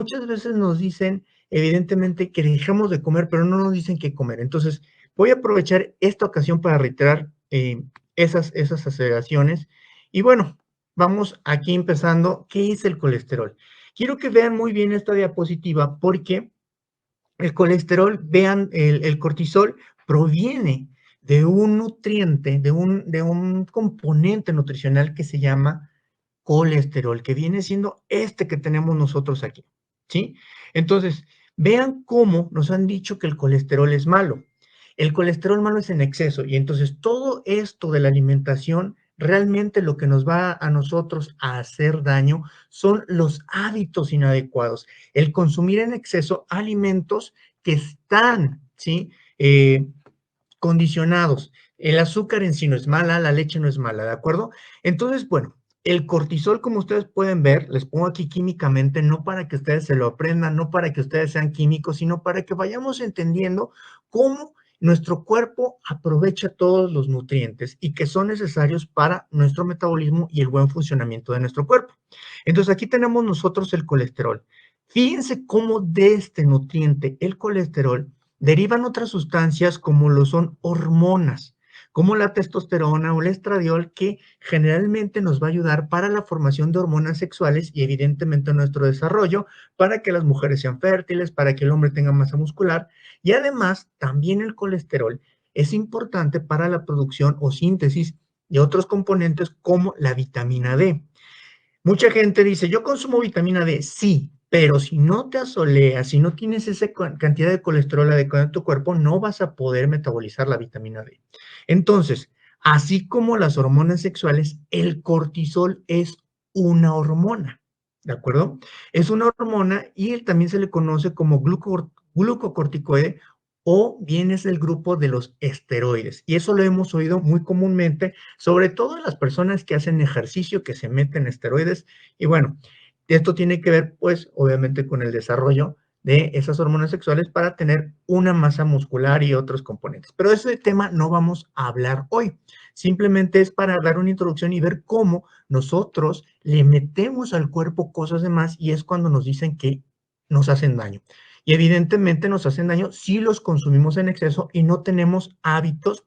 muchas veces nos dicen, evidentemente, que dejamos de comer, pero no nos dicen qué comer. Entonces, voy a aprovechar esta ocasión para reiterar esas aseveraciones. Y bueno, vamos aquí empezando. ¿Qué es el colesterol? Quiero que vean muy bien esta diapositiva porque el colesterol, vean, el cortisol proviene de un nutriente, de un componente nutricional que se llama colesterol, que viene siendo este que tenemos nosotros aquí, ¿sí? Entonces, vean cómo nos han dicho que el colesterol es malo. El colesterol malo es en exceso y entonces todo esto de la alimentación, realmente lo que nos va a nosotros a hacer daño son los hábitos inadecuados, el consumir en exceso alimentos que están, ¿sí? Condicionados. El azúcar en sí no es mala, la leche no es mala, ¿de acuerdo? Entonces, bueno, el cortisol, como ustedes pueden ver, les pongo aquí químicamente, no para que ustedes se lo aprendan, no para que ustedes sean químicos, sino para que vayamos entendiendo cómo nuestro cuerpo aprovecha todos los nutrientes y que son necesarios para nuestro metabolismo y el buen funcionamiento de nuestro cuerpo. Entonces, aquí tenemos nosotros el colesterol. Fíjense cómo de este nutriente, el colesterol, derivan otras sustancias como lo son hormonas, como la testosterona o el estradiol, que generalmente nos va a ayudar para la formación de hormonas sexuales y evidentemente nuestro desarrollo, para que las mujeres sean fértiles, para que el hombre tenga masa muscular. Y además, también el colesterol es importante para la producción o síntesis de otros componentes como la vitamina D. Mucha gente dice, yo consumo vitamina D, sí, pero si no te asoleas, si no tienes esa cantidad de colesterol adecuada en tu cuerpo, no vas a poder metabolizar la vitamina D. Entonces, así como las hormonas sexuales, el cortisol es una hormona, ¿de acuerdo? Es una hormona y él también se le conoce como glucocorticoide o bien es el grupo de los esteroides. Y eso lo hemos oído muy comúnmente, sobre todo en las personas que hacen ejercicio, que se meten esteroides. Y bueno, esto tiene que ver, pues, obviamente con el desarrollo de esas hormonas sexuales para tener una masa muscular y otros componentes. Pero de ese tema no vamos a hablar hoy. Simplemente es para dar una introducción y ver cómo nosotros le metemos al cuerpo cosas de más y es cuando nos dicen que nos hacen daño. Y evidentemente nos hacen daño si los consumimos en exceso y no tenemos hábitos,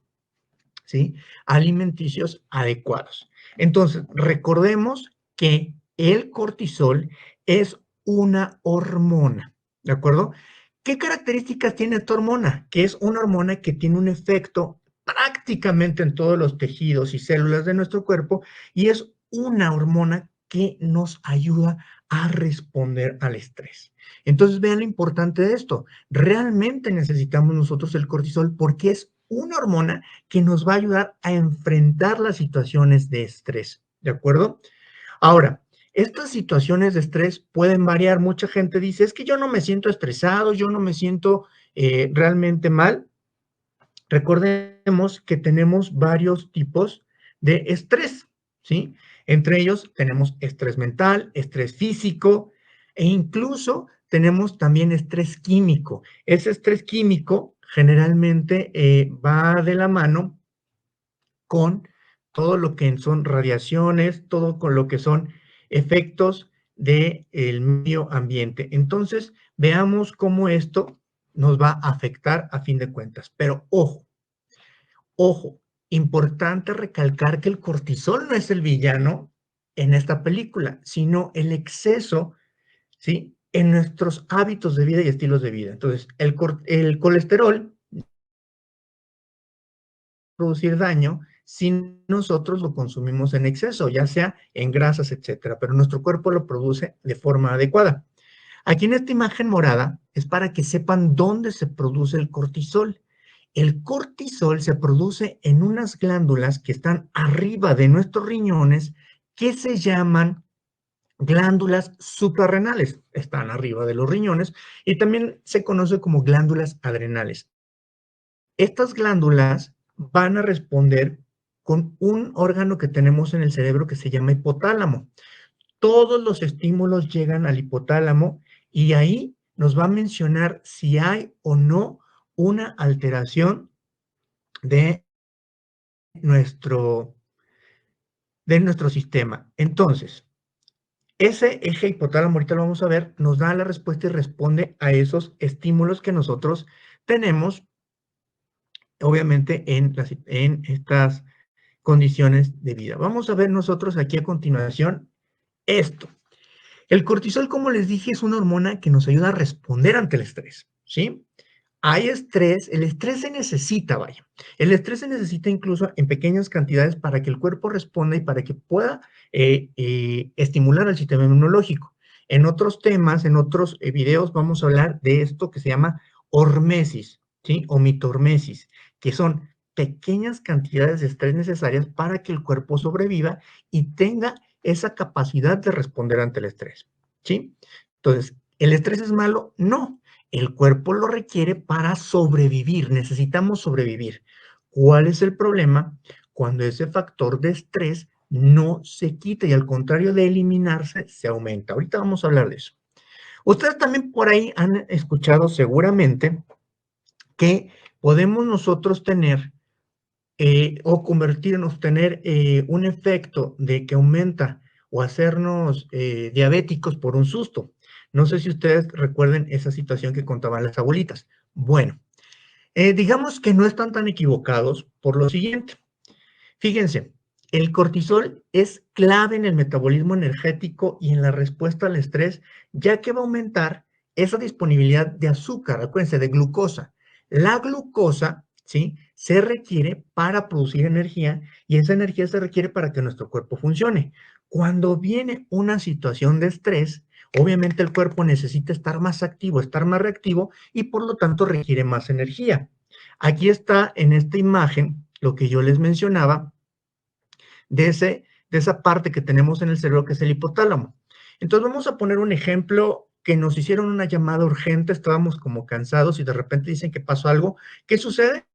¿sí?, alimenticios adecuados. Entonces, recordemos que el cortisol es una hormona, ¿de acuerdo? ¿Qué características tiene esta hormona? Que es una hormona que tiene un efecto prácticamente en todos los tejidos y células de nuestro cuerpo y es una hormona que nos ayuda a responder al estrés. Entonces, vean lo importante de esto. Realmente necesitamos nosotros el cortisol porque es una hormona que nos va a ayudar a enfrentar las situaciones de estrés, ¿de acuerdo? Ahora, estas situaciones de estrés pueden variar. Mucha gente dice, es que yo no me siento estresado, yo no me siento realmente mal. Recordemos que tenemos varios tipos de estrés, ¿sí? Entre ellos tenemos estrés mental, estrés físico e incluso tenemos también estrés químico. Ese estrés químico generalmente va de la mano con todo lo que son radiaciones, todo con lo que son efectos del medio ambiente. Entonces, veamos cómo esto nos va a afectar a fin de cuentas. Pero ojo, ojo, importante recalcar que el cortisol no es el villano en esta película, sino el exceso, ¿sí?, en nuestros hábitos de vida y estilos de vida. Entonces, el colesterol producir daño si nosotros lo consumimos en exceso, ya sea en grasas, etcétera, pero nuestro cuerpo lo produce de forma adecuada. Aquí en esta imagen morada es para que sepan dónde se produce el cortisol. El cortisol se produce en unas glándulas que están arriba de nuestros riñones que se llaman glándulas suprarrenales. Están arriba de los riñones y también se conoce como glándulas adrenales. Estas glándulas van a responder con un órgano que tenemos en el cerebro que se llama hipotálamo. Todos los estímulos llegan al hipotálamo y ahí nos va a mencionar si hay o no una alteración de nuestro, de nuestro sistema. Entonces, Ese eje hipotálamo, ahorita lo vamos a ver, nos da la respuesta y responde a esos estímulos que nosotros tenemos, obviamente, en estas condiciones de vida. Vamos a ver nosotros aquí a continuación esto. El cortisol, como les dije, es una hormona que nos ayuda a responder ante el estrés, ¿sí? Hay estrés, el estrés se necesita, vaya. El estrés se necesita incluso en pequeñas cantidades para que el cuerpo responda y para que pueda estimular al sistema inmunológico. En otros temas, en otros videos, vamos a hablar de esto que se llama hormesis, ¿sí? O mitormesis, que son pequeñas cantidades de estrés necesarias para que el cuerpo sobreviva y tenga esa capacidad de responder ante el estrés, ¿sí? Entonces, ¿el estrés es malo? No, el cuerpo lo requiere para sobrevivir, necesitamos sobrevivir. ¿Cuál es el problema? Cuando ese factor de estrés no se quita y al contrario de eliminarse, se aumenta. Ahorita vamos a hablar de eso. Ustedes también por ahí han escuchado seguramente que podemos nosotros tener o convertirnos, tener un efecto de que aumenta o hacernos diabéticos por un susto. No sé si ustedes recuerden esa situación que contaban las abuelitas. Bueno, digamos que no están tan equivocados por lo siguiente. Fíjense, el cortisol es clave en el metabolismo energético y en la respuesta al estrés, ya que va a aumentar esa disponibilidad de azúcar, acuérdense, de glucosa. La glucosa, ¿sí? Se requiere para producir energía y esa energía se requiere para que nuestro cuerpo funcione. Cuando viene una situación de estrés, obviamente el cuerpo necesita estar más activo, estar más reactivo y por lo tanto requiere más energía. Aquí está en esta imagen lo que yo les mencionaba de esa parte que tenemos en el cerebro que es el hipotálamo. Entonces vamos a poner un ejemplo que nos hicieron una llamada urgente, estábamos como cansados y de repente dicen que pasó algo. ¿Qué sucede?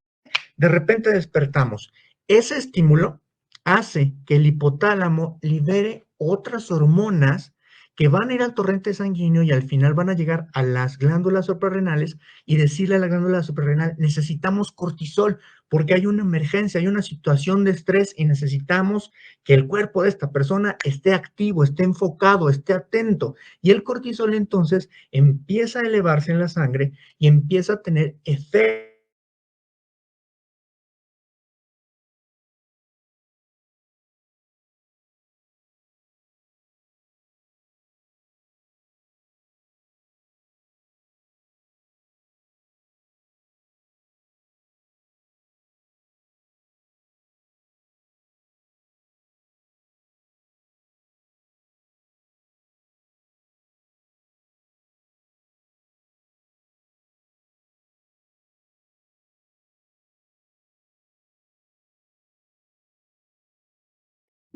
De repente despertamos. Ese estímulo hace que el hipotálamo libere otras hormonas que van a ir al torrente sanguíneo y al final van a llegar a las glándulas suprarrenales y decirle a la glándula suprarrenal, necesitamos cortisol porque hay una emergencia, hay una situación de estrés y necesitamos que el cuerpo de esta persona esté activo, esté enfocado, esté atento. Y el cortisol entonces empieza a elevarse en la sangre y empieza a tener efectos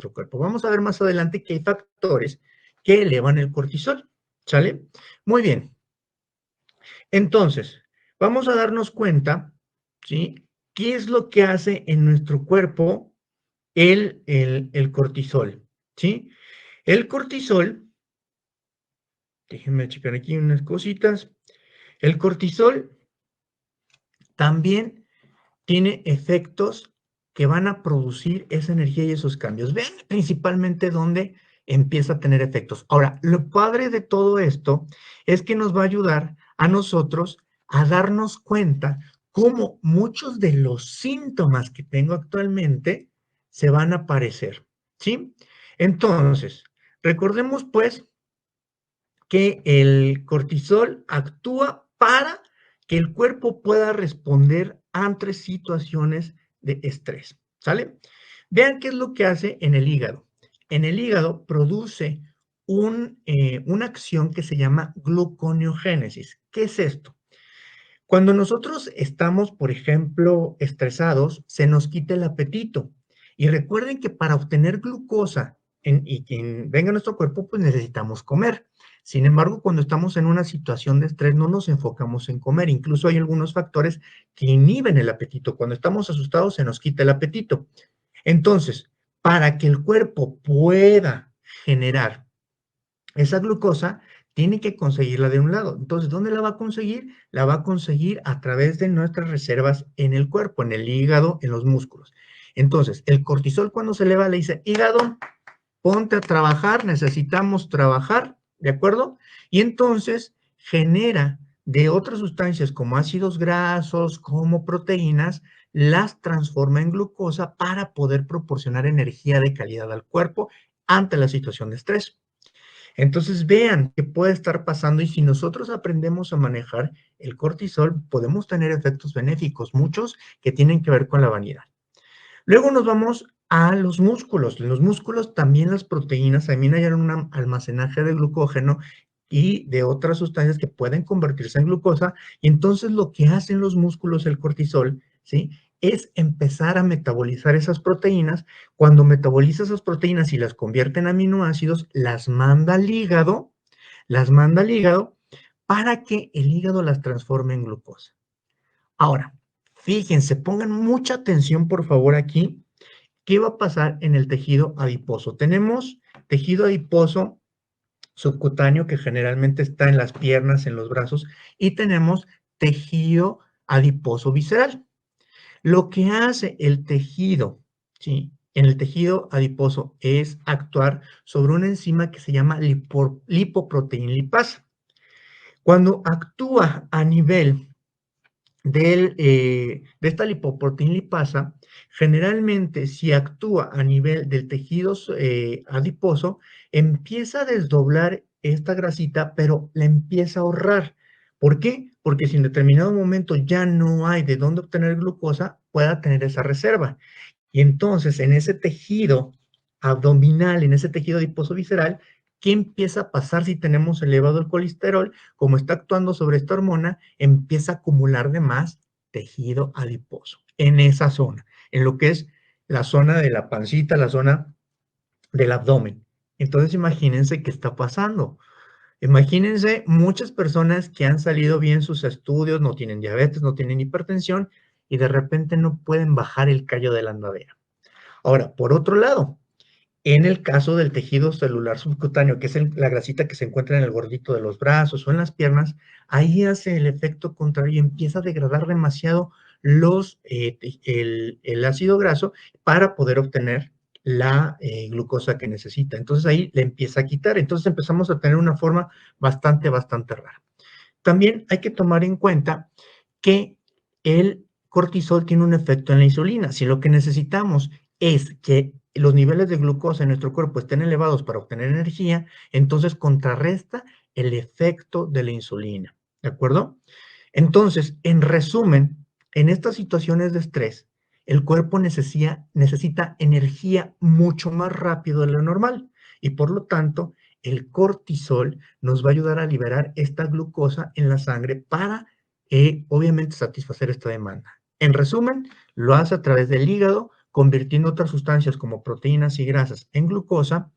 nuestro cuerpo. Vamos a ver más adelante que hay factores que elevan el cortisol, ¿sale? Muy bien. Entonces, vamos a darnos cuenta, ¿sí? ¿Qué es lo que hace en nuestro cuerpo el cortisol? ¿Sí? El cortisol, déjenme checar aquí unas cositas. El cortisol también tiene efectos que van a producir esa energía y esos cambios. Vean principalmente dónde empieza a tener efectos. Ahora, lo padre de todo esto es que nos va a ayudar a nosotros a darnos cuenta cómo muchos de los síntomas que tengo actualmente se van a aparecer, ¿sí? Entonces, recordemos pues que el cortisol actúa para que el cuerpo pueda responder ante situaciones de estrés, ¿sale? Vean qué es lo que hace en el hígado. En el hígado produce una acción que se llama gluconeogénesis. ¿Qué es esto? Cuando nosotros estamos, por ejemplo, estresados, se nos quita el apetito. Y recuerden que para obtener glucosa y que venga a nuestro cuerpo, pues necesitamos comer. Sin embargo, cuando estamos en una situación de estrés, no nos enfocamos en comer. Incluso hay algunos factores que inhiben el apetito. Cuando estamos asustados, se nos quita el apetito. Entonces, para que el cuerpo pueda generar esa glucosa tiene que conseguirla de un lado. Entonces, ¿dónde la va a conseguir? La va a conseguir a través de nuestras reservas en el cuerpo, en el hígado, en los músculos. Entonces, el cortisol cuando se eleva le dice, hígado, ponte a trabajar, necesitamos trabajar, ¿de acuerdo? Y entonces genera de otras sustancias como ácidos grasos, como proteínas, las transforma en glucosa para poder proporcionar energía de calidad al cuerpo ante la situación de estrés. Entonces vean qué puede estar pasando y si nosotros aprendemos a manejar el cortisol, podemos tener efectos benéficos, muchos que tienen que ver con la vanidad. Luego nos vamos a los músculos. En los músculos también las proteínas también hay un almacenaje de glucógeno y de otras sustancias que pueden convertirse en glucosa. Y entonces lo que hacen los músculos, el cortisol, ¿sí? Es empezar a metabolizar esas proteínas. Cuando metaboliza esas proteínas y las convierte en aminoácidos, las manda al hígado para que el hígado las transforme en glucosa. Ahora, fíjense, pongan mucha atención por favor aquí. ¿Qué va a pasar en el tejido adiposo? Tenemos tejido adiposo subcutáneo que generalmente está en las piernas, en los brazos, y tenemos tejido adiposo visceral. Lo que hace el tejido, ¿sí? En el tejido adiposo es actuar sobre una enzima que se llama lipoproteína lipasa. Cuando actúa a nivel de esta lipoproteína lipasa, generalmente si actúa a nivel del tejido adiposo, empieza a desdoblar esta grasita, pero la empieza a ahorrar. ¿Por qué? Porque si en determinado momento ya no hay de dónde obtener glucosa, pueda tener esa reserva. Y entonces en ese tejido abdominal, en ese tejido adiposo visceral, ¿qué empieza a pasar si tenemos elevado el colesterol? Como está actuando sobre esta hormona, empieza a acumular de más tejido adiposo en esa zona, en lo que es la zona de la pancita, la zona del abdomen. Entonces imagínense qué está pasando. Imagínense muchas personas que han salido bien sus estudios, no tienen diabetes, no tienen hipertensión y de repente no pueden bajar el callo de la andadera. Ahora, por otro lado, en el caso del tejido celular subcutáneo, que es la grasita que se encuentra en el gordito de los brazos o en las piernas, ahí hace el efecto contrario y empieza a degradar demasiado el ácido graso para poder obtener la glucosa que necesita. Entonces ahí le empieza a quitar. Entonces empezamos a tener una forma bastante rara. También hay que tomar en cuenta que el cortisol tiene un efecto en la insulina. Si lo que necesitamos es que los niveles de glucosa en nuestro cuerpo estén elevados para obtener energía, entonces contrarresta el efecto de la insulina. ¿De acuerdo? Entonces, en resumen, en estas situaciones de estrés, el cuerpo necesita energía mucho más rápido de lo normal y por lo tanto, el cortisol nos va a ayudar a liberar esta glucosa en la sangre para, obviamente, satisfacer esta demanda. En resumen, lo hace a través del hígado, convirtiendo otras sustancias como proteínas y grasas en glucosa.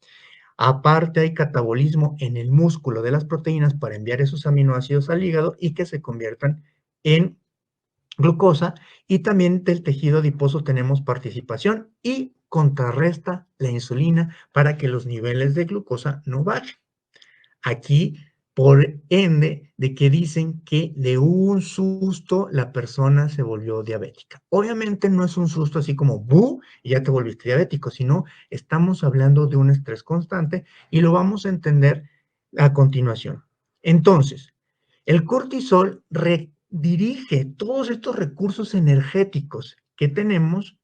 Aparte hay catabolismo en el músculo de las proteínas para enviar esos aminoácidos al hígado y que se conviertan en glucosa. Y también del tejido adiposo tenemos participación y contrarresta la insulina para que los niveles de glucosa no bajen. Aquí, por ende, de que dicen que de un susto la persona se volvió diabética. Obviamente no es un susto así como ¡bu! Y ya te volviste diabético, sino estamos hablando de un estrés constante y lo vamos a entender a continuación. Entonces, el cortisol redirige todos estos recursos energéticos que tenemos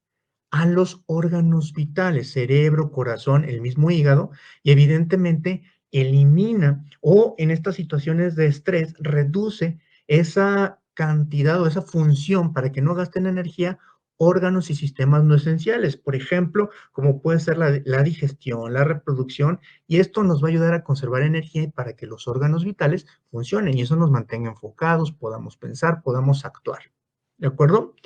a los órganos vitales, cerebro, corazón, el mismo hígado, y evidentemente elimina o en estas situaciones de estrés reduce esa cantidad o esa función para que no gasten energía órganos y sistemas no esenciales, por ejemplo, como puede ser la digestión, la reproducción, y esto nos va a ayudar a conservar energía para que los órganos vitales funcionen y eso nos mantenga enfocados, podamos pensar, podamos actuar. ¿De acuerdo?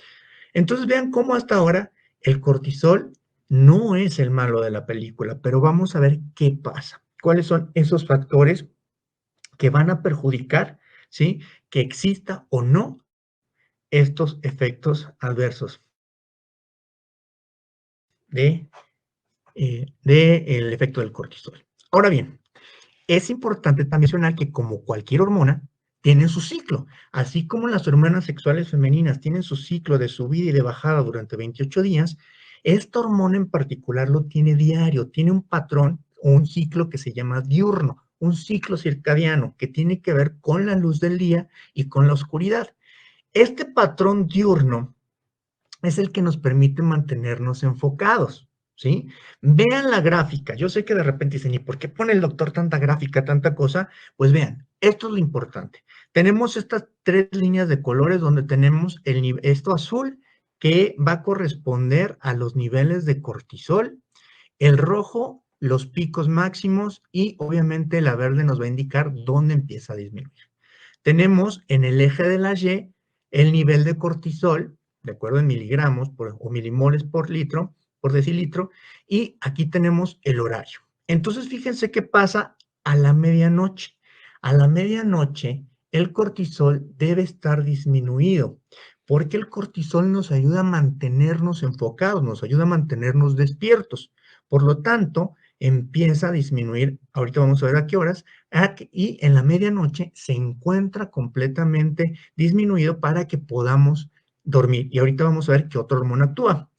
Entonces vean cómo hasta ahora el cortisol no es el malo de la película, pero vamos a ver qué pasa. ¿Cuáles son esos factores que van a perjudicar, ¿sí? Que exista o no estos efectos adversos del efecto del cortisol. Ahora bien, es importante también mencionar que como cualquier hormona, tiene su ciclo, así como las hormonas sexuales femeninas tienen su ciclo de subida y de bajada durante 28 días, esta hormona en particular lo tiene diario, tiene un patrón, un ciclo que se llama diurno, un ciclo circadiano que tiene que ver con la luz del día y con la oscuridad. Este patrón diurno es el que nos permite mantenernos enfocados, ¿sí? Vean la gráfica. Yo sé que de repente dicen, ¿y por qué pone el doctor tanta gráfica, tanta cosa? Pues vean, esto es lo importante. Tenemos estas tres líneas de colores donde tenemos esto azul que va a corresponder a los niveles de cortisol, el rojo, los picos máximos y obviamente la verde nos va a indicar dónde empieza a disminuir. Tenemos en el eje de la Y el nivel de cortisol, de acuerdo en miligramos o milimoles por litro, por decilitro, y aquí tenemos el horario. Entonces, fíjense qué pasa a la medianoche. A la medianoche, el cortisol debe estar disminuido, porque el cortisol nos ayuda a mantenernos enfocados, nos ayuda a mantenernos despiertos. Por lo tanto, empieza a disminuir, ahorita vamos a ver a qué horas, y en la medianoche se encuentra completamente disminuido para que podamos dormir. Y ahorita vamos a ver qué otra hormona actúa.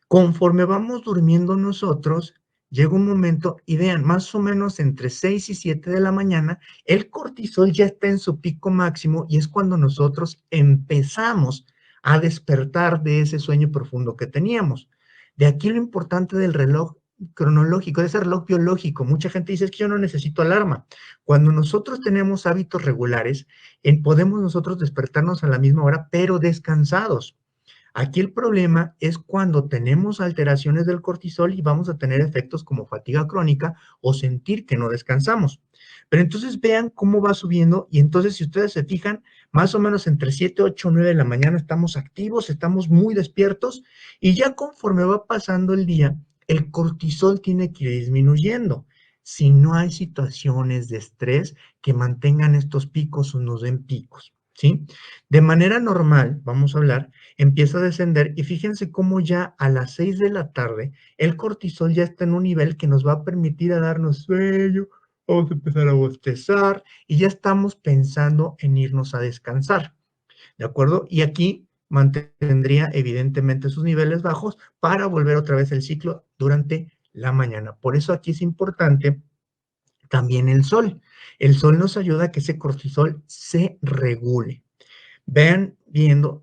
Conforme vamos durmiendo nosotros, llega un momento y vean, más o menos entre 6 y 7 de la mañana, el cortisol ya está en su pico máximo y es cuando nosotros empezamos a despertar de ese sueño profundo que teníamos. De aquí lo importante del reloj cronológico, de ese reloj biológico. Mucha gente dice, es que yo no necesito alarma. Cuando nosotros tenemos hábitos regulares, podemos nosotros despertarnos a la misma hora, pero descansados. Aquí el problema es cuando tenemos alteraciones del cortisol y vamos a tener efectos como fatiga crónica o sentir que no descansamos. Pero entonces vean cómo va subiendo y entonces si ustedes se fijan, más o menos entre 7, 8, 9 de la mañana estamos activos, estamos muy despiertos y ya conforme va pasando el día, el cortisol tiene que ir disminuyendo. Si no hay situaciones de estrés que mantengan estos picos o nos den picos, ¿sí? De manera normal, vamos a hablar, empieza a descender y fíjense cómo ya a las 6 de la tarde el cortisol ya está en un nivel que nos va a permitir a darnos sueño, vamos a empezar a bostezar y ya estamos pensando en irnos a descansar, ¿de acuerdo? Y aquí mantendría evidentemente sus niveles bajos para volver otra vez el ciclo durante la mañana. Por eso aquí es importante también el sol. El sol nos ayuda a que ese cortisol se regule. Vayan viendo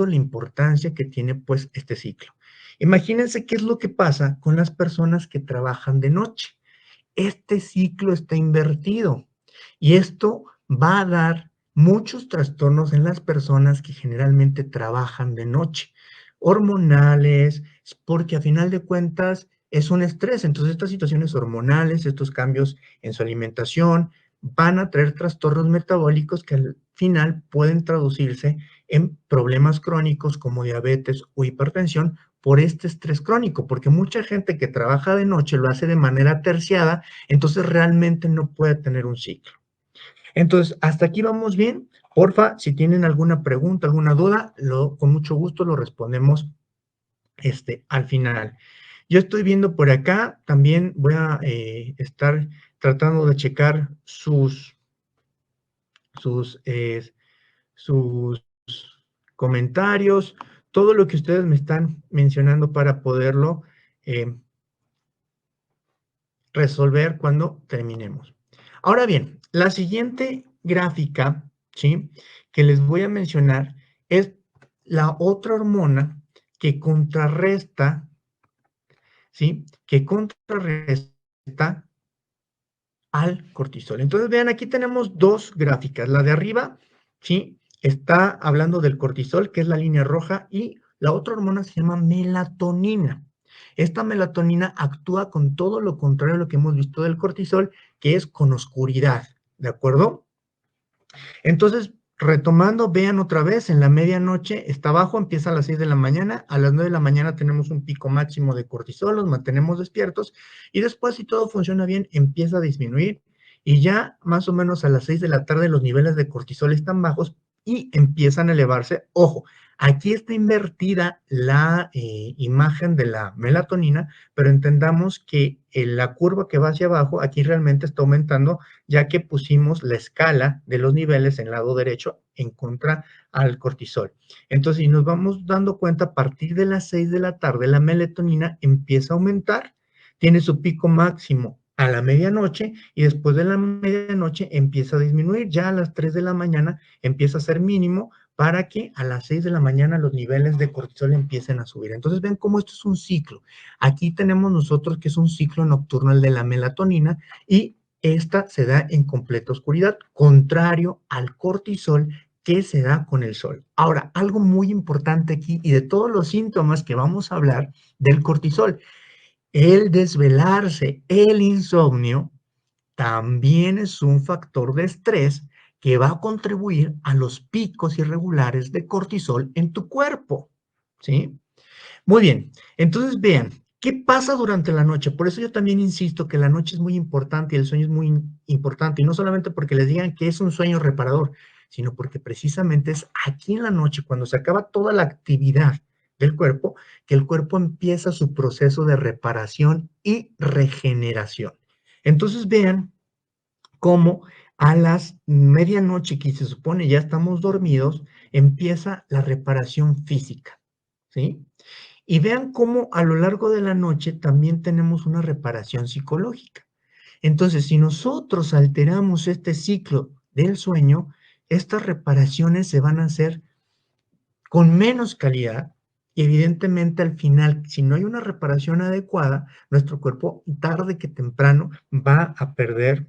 la importancia que tiene pues este ciclo. Imagínense qué es lo que pasa con las personas que trabajan de noche. Este ciclo está invertido y esto va a dar muchos trastornos en las personas que generalmente trabajan de noche, hormonales, porque a final de cuentas es un estrés. Entonces estas situaciones hormonales, estos cambios en su alimentación, van a traer trastornos metabólicos que al final pueden traducirse en problemas crónicos como diabetes o hipertensión por este estrés crónico, porque mucha gente que trabaja de noche lo hace de manera terciada, entonces realmente no puede tener un ciclo. Entonces, hasta aquí vamos bien. Porfa, si tienen alguna pregunta, alguna duda, con mucho gusto lo respondemos al final. Yo estoy viendo por acá, también voy a estar tratando de checar sus, eh, sus comentarios, todo lo que ustedes me están mencionando para poderlo eh, resolver cuando terminemos. Ahora bien, la siguiente gráfica, ¿sí?, que les voy a mencionar es la otra hormona que contrarresta, ¿sí?, que contrarresta al cortisol. Entonces, vean, aquí tenemos dos gráficas. La de arriba, ¿sí?, está hablando del cortisol, que es la línea roja, y la otra hormona se llama melatonina. Esta melatonina actúa con todo lo contrario a lo que hemos visto del cortisol, que es con oscuridad, ¿de acuerdo? Entonces, retomando, vean otra vez, en la medianoche está abajo, empieza a las 6 de la mañana, a las 9 de la mañana tenemos un pico máximo de cortisol, los mantenemos despiertos, y después, si todo funciona bien, empieza a disminuir, y ya más o menos a las 6 de la tarde los niveles de cortisol están bajos y empiezan a elevarse. Ojo, aquí está invertida la imagen de la melatonina, pero entendamos que la curva que va hacia abajo, aquí realmente está aumentando, ya que pusimos la escala de los niveles en el lado derecho en contra al cortisol. Entonces, si nos vamos dando cuenta, a partir de las 6 de la tarde, la melatonina empieza a aumentar, tiene su pico máximo a la medianoche y después de la medianoche empieza a disminuir. Ya a las 3 de la mañana empieza a ser mínimo para que a las 6 de la mañana los niveles de cortisol empiecen a subir. Entonces ven cómo esto es un ciclo. Aquí tenemos nosotros que es un ciclo nocturno el de la melatonina y esta se da en completa oscuridad, contrario al cortisol que se da con el sol. Ahora, algo muy importante aquí y de todos los síntomas que vamos a hablar del cortisol, el desvelarse, el insomnio, también es un factor de estrés que va a contribuir a los picos irregulares de cortisol en tu cuerpo, ¿sí? Muy bien, entonces vean, ¿qué pasa durante la noche? Por eso yo también insisto que la noche es muy importante y el sueño es muy importante, y no solamente porque les digan que es un sueño reparador, sino porque precisamente es aquí en la noche, cuando se acaba toda la actividad del cuerpo, que el cuerpo empieza su proceso de reparación y regeneración. Entonces vean cómo a las medianoche, que se supone ya estamos dormidos, empieza la reparación física, ¿sí? Y vean cómo a lo largo de la noche también tenemos una reparación psicológica. Entonces, si nosotros alteramos este ciclo del sueño, estas reparaciones se van a hacer con menos calidad y evidentemente al final, si no hay una reparación adecuada, nuestro cuerpo tarde que temprano va a perder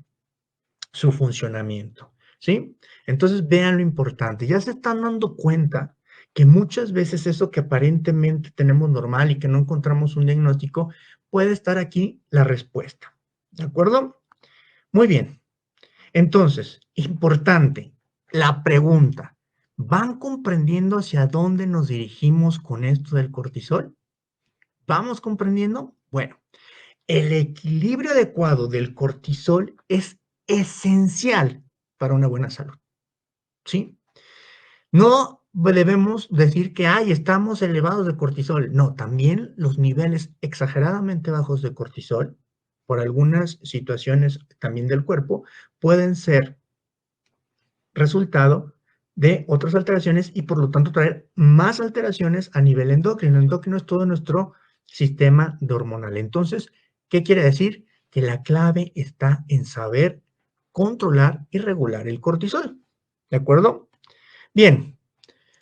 su funcionamiento, ¿sí? Entonces vean lo importante, ya se están dando cuenta que muchas veces eso que aparentemente tenemos normal y que no encontramos un diagnóstico, puede estar aquí la respuesta, ¿de acuerdo? Muy bien, entonces, importante, la pregunta, ¿van comprendiendo hacia dónde nos dirigimos con esto del cortisol? ¿Vamos comprendiendo? Bueno, el equilibrio adecuado del cortisol es esencial para una buena salud, ¿sí? No debemos decir que, ay, estamos elevados de cortisol. No, también los niveles exageradamente bajos de cortisol, por algunas situaciones también del cuerpo, pueden ser resultado de otras alteraciones y por lo tanto traer más alteraciones a nivel endocrino. El endocrino es todo nuestro sistema de hormonal. Entonces, ¿qué quiere decir? Que la clave está en saber controlar y regular el cortisol. ¿De acuerdo? Bien,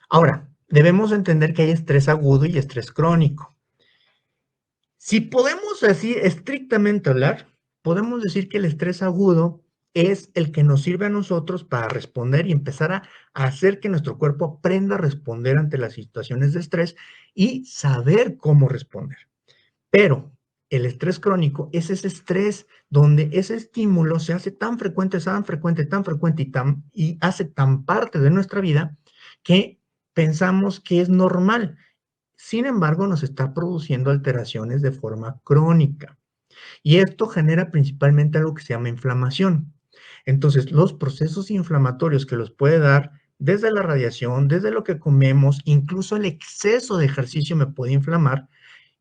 ahora, debemos entender que hay estrés agudo y estrés crónico. Si podemos así estrictamente hablar, podemos decir que el estrés agudo es el que nos sirve a nosotros para responder y empezar a hacer que nuestro cuerpo aprenda a responder ante las situaciones de estrés y saber cómo responder. Pero el estrés crónico es ese estrés donde ese estímulo se hace tan frecuente, tan frecuente, tan frecuente y hace tan parte de nuestra vida que pensamos que es normal. Sin embargo, nos está produciendo alteraciones de forma crónica y esto genera principalmente algo que se llama inflamación. Entonces, los procesos inflamatorios que los puede dar desde la radiación, desde lo que comemos, incluso el exceso de ejercicio me puede inflamar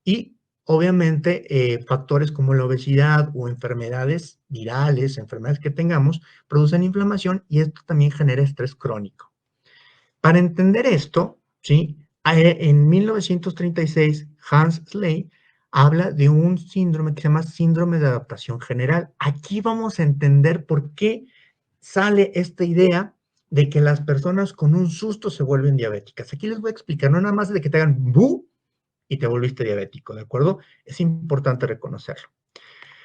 y obviamente factores como la obesidad o enfermedades virales, enfermedades que tengamos, producen inflamación y esto también genera estrés crónico. Para entender esto, ¿sí? En 1936, Hans Sley habla de un síndrome que se llama síndrome de adaptación general. Aquí vamos a entender por qué sale esta idea de que las personas con un susto se vuelven diabéticas. Aquí les voy a explicar, no nada más de que te hagan bu y te volviste diabético, ¿de acuerdo? Es importante reconocerlo.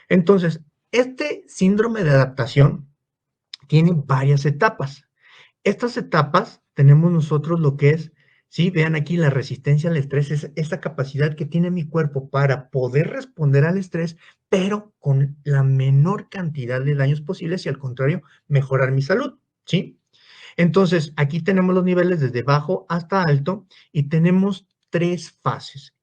Entonces, este síndrome de adaptación tiene varias etapas. Estas etapas tenemos nosotros lo que es, sí, vean aquí la resistencia al estrés, es esa capacidad que tiene mi cuerpo para poder responder al estrés, pero con la menor cantidad de daños posibles y al contrario, mejorar mi salud, ¿sí? Entonces, aquí tenemos los niveles desde bajo hasta alto y tenemos tres fases.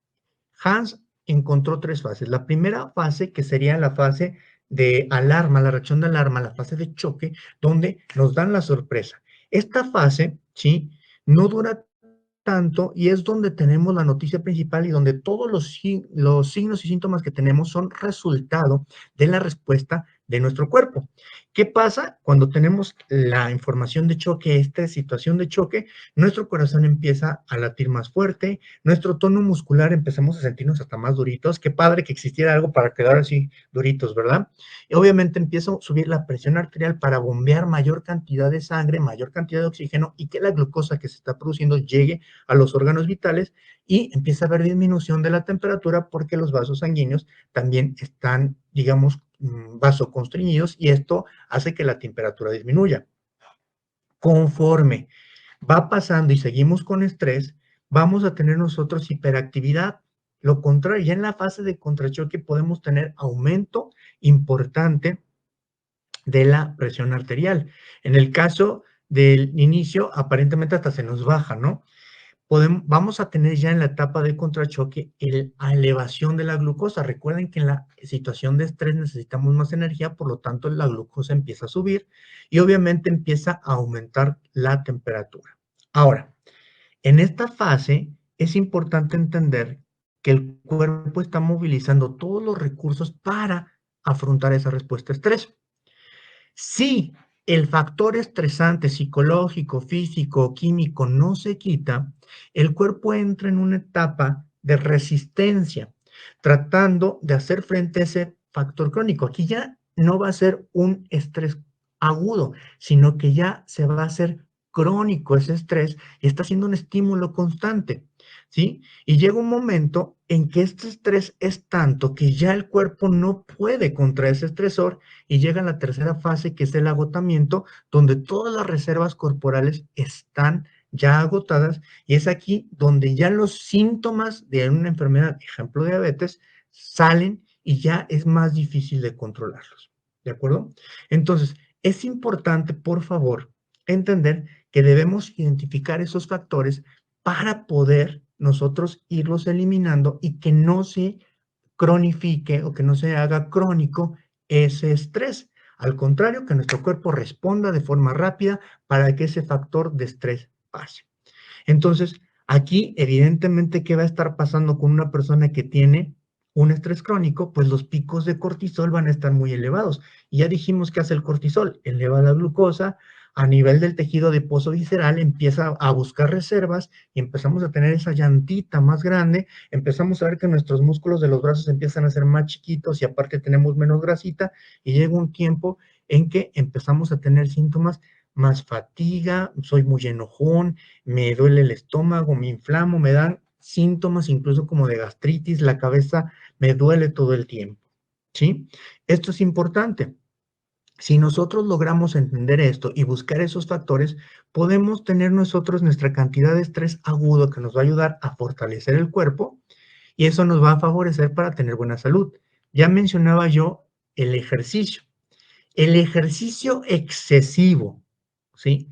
Hans encontró tres fases. La primera fase, que sería la fase de alarma, la reacción de alarma, la fase de choque, donde nos dan la sorpresa. Esta fase, ¿sí? No dura tanto y es donde tenemos la noticia principal y donde todos los signos y síntomas que tenemos son resultado de la respuesta de nuestro cuerpo. ¿Qué pasa cuando tenemos la información de choque, esta situación de choque? Nuestro corazón empieza a latir más fuerte, nuestro tono muscular empezamos a sentirnos hasta más duritos. Qué padre que existiera algo para quedar así duritos, ¿verdad? Y obviamente empieza a subir la presión arterial para bombear mayor cantidad de sangre, mayor cantidad de oxígeno y que la glucosa que se está produciendo llegue a los órganos vitales y empieza a haber disminución de la temperatura porque los vasos sanguíneos también están, digamos, vasoconstriñidos y esto hace que la temperatura disminuya. Conforme va pasando y seguimos con estrés, vamos a tener nosotros hiperactividad. Lo contrario, ya en la fase de contrachoque podemos tener aumento importante de la presión arterial. En el caso del inicio, aparentemente hasta se nos baja, ¿no? Vamos a tener ya en la etapa de contrachoque la elevación de la glucosa. Recuerden que en la situación de estrés necesitamos más energía, por lo tanto la glucosa empieza a subir y obviamente empieza a aumentar la temperatura. Ahora, en esta fase es importante entender que el cuerpo está movilizando todos los recursos para afrontar esa respuesta a estrés. Si el factor estresante psicológico, físico, químico no se quita, el cuerpo entra en una etapa de resistencia, tratando de hacer frente a ese factor crónico. Aquí ya no va a ser un estrés agudo, sino que ya se va a hacer crónico ese estrés y está siendo un estímulo constante, ¿sí? Y llega un momento en que este estrés es tanto que ya el cuerpo no puede contra ese estresor y llega la tercera fase, que es el agotamiento, donde todas las reservas corporales están ya agotadas y es aquí donde ya los síntomas de una enfermedad, ejemplo diabetes, salen y ya es más difícil de controlarlos. ¿De acuerdo? Entonces, es importante, por favor, entender que debemos identificar esos factores para poder nosotros irlos eliminando y que no se cronifique o que no se haga crónico ese estrés. Al contrario, que nuestro cuerpo responda de forma rápida para que ese factor de estrés pase. Entonces, aquí evidentemente, ¿qué va a estar pasando con una persona que tiene un estrés crónico? Pues los picos de cortisol van a estar muy elevados. Y ya dijimos que hace el cortisol, eleva la glucosa, a nivel del tejido adiposo visceral empieza a buscar reservas y empezamos a tener esa llantita más grande, empezamos a ver que nuestros músculos de los brazos empiezan a ser más chiquitos y aparte tenemos menos grasita y llega un tiempo en que empezamos a tener síntomas más fatiga, soy muy enojón, me duele el estómago, me inflamo, me dan síntomas incluso como de gastritis, la cabeza me duele todo el tiempo, ¿sí? Esto es importante. Si nosotros logramos entender esto y buscar esos factores, podemos tener nosotros nuestra cantidad de estrés agudo que nos va a ayudar a fortalecer el cuerpo y eso nos va a favorecer para tener buena salud. Ya mencionaba yo el ejercicio. El ejercicio excesivo, ¿sí?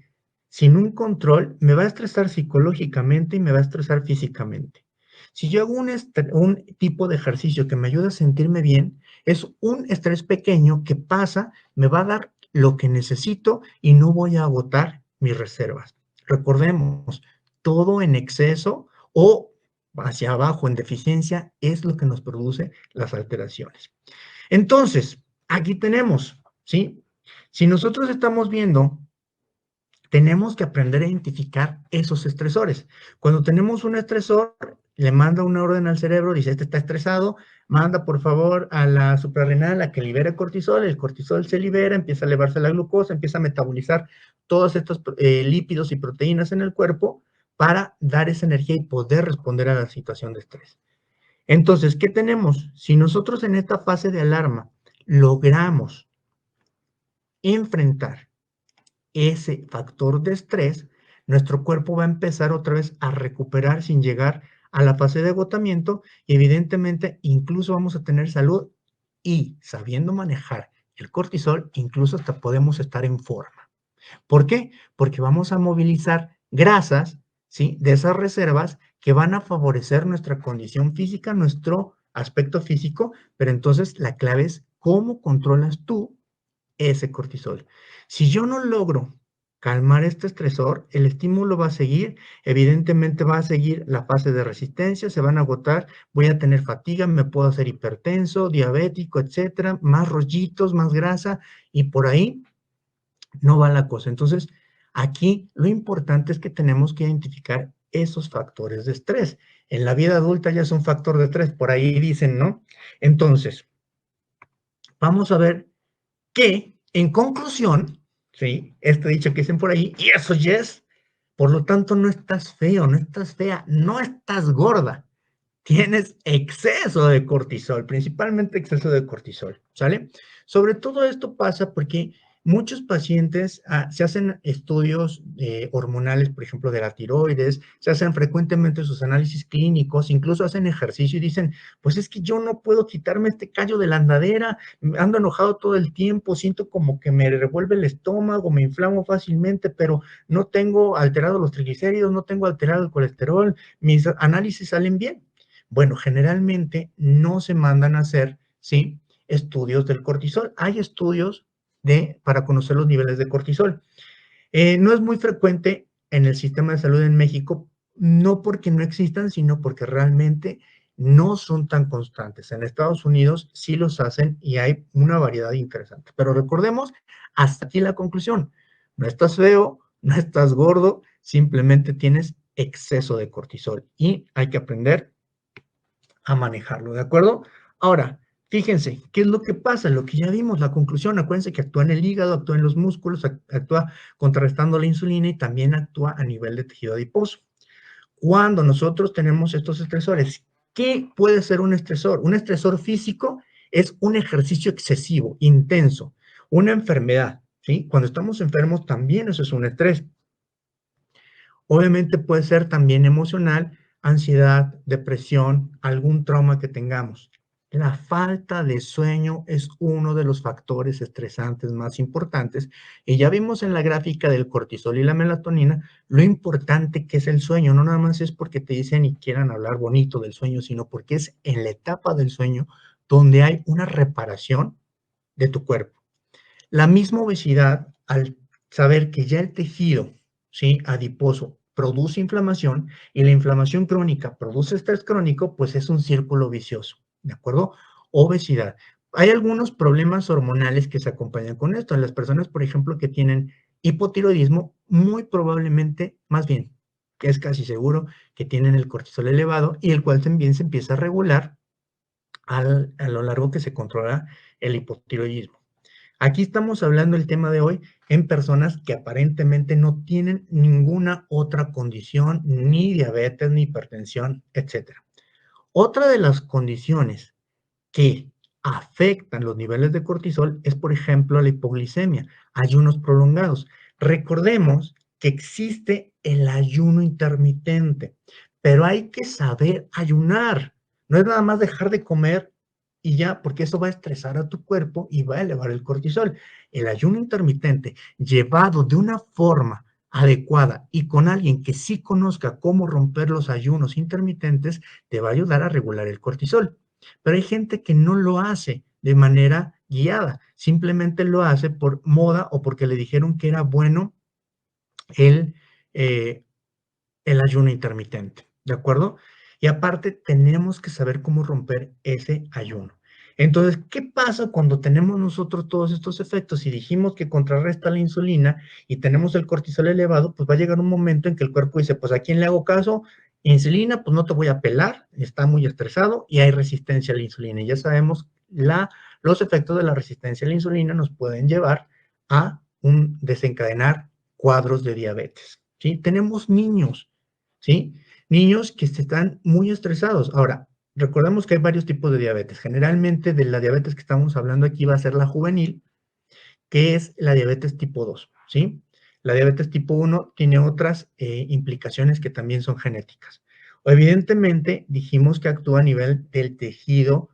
Sin un control, me va a estresar psicológicamente y me va a estresar físicamente. Si yo hago un tipo de ejercicio que me ayuda a sentirme bien, es un estrés pequeño que pasa, me va a dar lo que necesito y no voy a agotar mis reservas. Recordemos, todo en exceso o hacia abajo en deficiencia es lo que nos produce las alteraciones. Entonces, aquí tenemos, ¿sí? Si nosotros estamos viendo, tenemos que aprender a identificar esos estresores. Cuando tenemos un estresor, le manda una orden al cerebro, dice, este está estresado, manda por favor a la suprarrenal a que libere cortisol, el cortisol se libera, empieza a elevarse la glucosa, empieza a metabolizar todos estos lípidos y proteínas en el cuerpo para dar esa energía y poder responder a la situación de estrés. Entonces, ¿qué tenemos? Si nosotros en esta fase de alarma logramos enfrentar ese factor de estrés, nuestro cuerpo va a empezar otra vez a recuperar sin llegar a la fase de agotamiento y evidentemente incluso vamos a tener salud y sabiendo manejar el cortisol, incluso hasta podemos estar en forma. ¿Por qué? Porque vamos a movilizar grasas, ¿sí? De esas reservas que van a favorecer nuestra condición física, nuestro aspecto físico, pero entonces la clave es cómo controlas tú ese cortisol. Si yo no logro calmar este estresor, el estímulo va a seguir, evidentemente va a seguir la fase de resistencia, se van a agotar, voy a tener fatiga, me puedo hacer hipertenso, diabético, etcétera, más rollitos, más grasa, y por ahí no va la cosa. Entonces, aquí lo importante es que tenemos que identificar esos factores de estrés. En la vida adulta ya es un factor de estrés, por ahí dicen, ¿no? Entonces, vamos a ver que, en conclusión, ¿sí? Este dicho que dicen por ahí, y eso yes, por lo tanto no estás feo, no estás fea, no estás gorda, tienes exceso de cortisol, principalmente exceso de cortisol, ¿sale? Sobre todo esto pasa porque muchos pacientes se hacen estudios hormonales, por ejemplo, de la tiroides, se hacen frecuentemente sus análisis clínicos, incluso hacen ejercicio y dicen, pues es que yo no puedo quitarme este callo de la andadera, ando enojado todo el tiempo, siento como que me revuelve el estómago, me inflamo fácilmente, pero no tengo alterado los triglicéridos, no tengo alterado el colesterol, mis análisis salen bien. Bueno, generalmente no se mandan a hacer, ¿sí? Estudios del cortisol. Hay estudios para conocer los niveles de cortisol. No es muy frecuente en el sistema de salud en México, no porque no existan, sino porque realmente no son tan constantes. En Estados Unidos sí los hacen y hay una variedad interesante. Pero recordemos, hasta aquí la conclusión. No estás feo, no estás gordo, simplemente tienes exceso de cortisol y hay que aprender a manejarlo, ¿de acuerdo? Ahora, fíjense, ¿qué es lo que pasa? Lo que ya vimos, la conclusión, acuérdense que actúa en el hígado, actúa en los músculos, actúa contrarrestando la insulina y también actúa a nivel de tejido adiposo. Cuando nosotros tenemos estos estresores, ¿qué puede ser un estresor? Un estresor físico es un ejercicio excesivo, intenso, una enfermedad, ¿sí? Cuando estamos enfermos también eso es un estrés. Obviamente puede ser también emocional, ansiedad, depresión, algún trauma que tengamos. La falta de sueño es uno de los factores estresantes más importantes y ya vimos en la gráfica del cortisol y la melatonina lo importante que es el sueño. No nada más es porque te dicen y quieran hablar bonito del sueño, sino porque es en la etapa del sueño donde hay una reparación de tu cuerpo. La misma obesidad, al saber que ya el tejido, ¿sí? Adiposo produce inflamación y la inflamación crónica produce estrés crónico, pues es un círculo vicioso, ¿de acuerdo? Obesidad. Hay algunos problemas hormonales que se acompañan con esto. En las personas, por ejemplo, que tienen hipotiroidismo, muy probablemente, más bien, que es casi seguro que tienen el cortisol elevado y el cual también se empieza a regular a lo largo que se controla el hipotiroidismo. Aquí estamos hablando el tema de hoy en personas que aparentemente no tienen ninguna otra condición, ni diabetes, ni hipertensión, etcétera. Otra de las condiciones que afectan los niveles de cortisol es, por ejemplo, la hipoglicemia, ayunos prolongados. Recordemos que existe el ayuno intermitente, pero hay que saber ayunar. No es nada más dejar de comer y ya, porque eso va a estresar a tu cuerpo y va a elevar el cortisol. El ayuno intermitente, llevado de una forma adecuada y con alguien que sí conozca cómo romper los ayunos intermitentes, te va a ayudar a regular el cortisol. Pero hay gente que no lo hace de manera guiada, simplemente lo hace por moda o porque le dijeron que era bueno el, eh, el ayuno intermitente, ¿de acuerdo? Y aparte tenemos que saber cómo romper ese ayuno. Entonces, ¿qué pasa cuando tenemos nosotros todos estos efectos? Si dijimos que contrarresta la insulina y tenemos el cortisol elevado, pues va a llegar un momento en que el cuerpo dice, pues ¿a quién le hago caso? Insulina, pues no te voy a pelar, está muy estresado y hay resistencia a la insulina. Y ya sabemos, los efectos de la resistencia a la insulina nos pueden llevar a desencadenar cuadros de diabetes, ¿sí? Tenemos niños, ¿sí? Niños que están muy estresados. Ahora, recordemos que hay varios tipos de diabetes. Generalmente de la diabetes que estamos hablando aquí va a ser la juvenil, que es la diabetes tipo 2, ¿sí? La diabetes tipo 1 tiene otras implicaciones que también son genéticas. Evidentemente, dijimos que actúa a nivel del tejido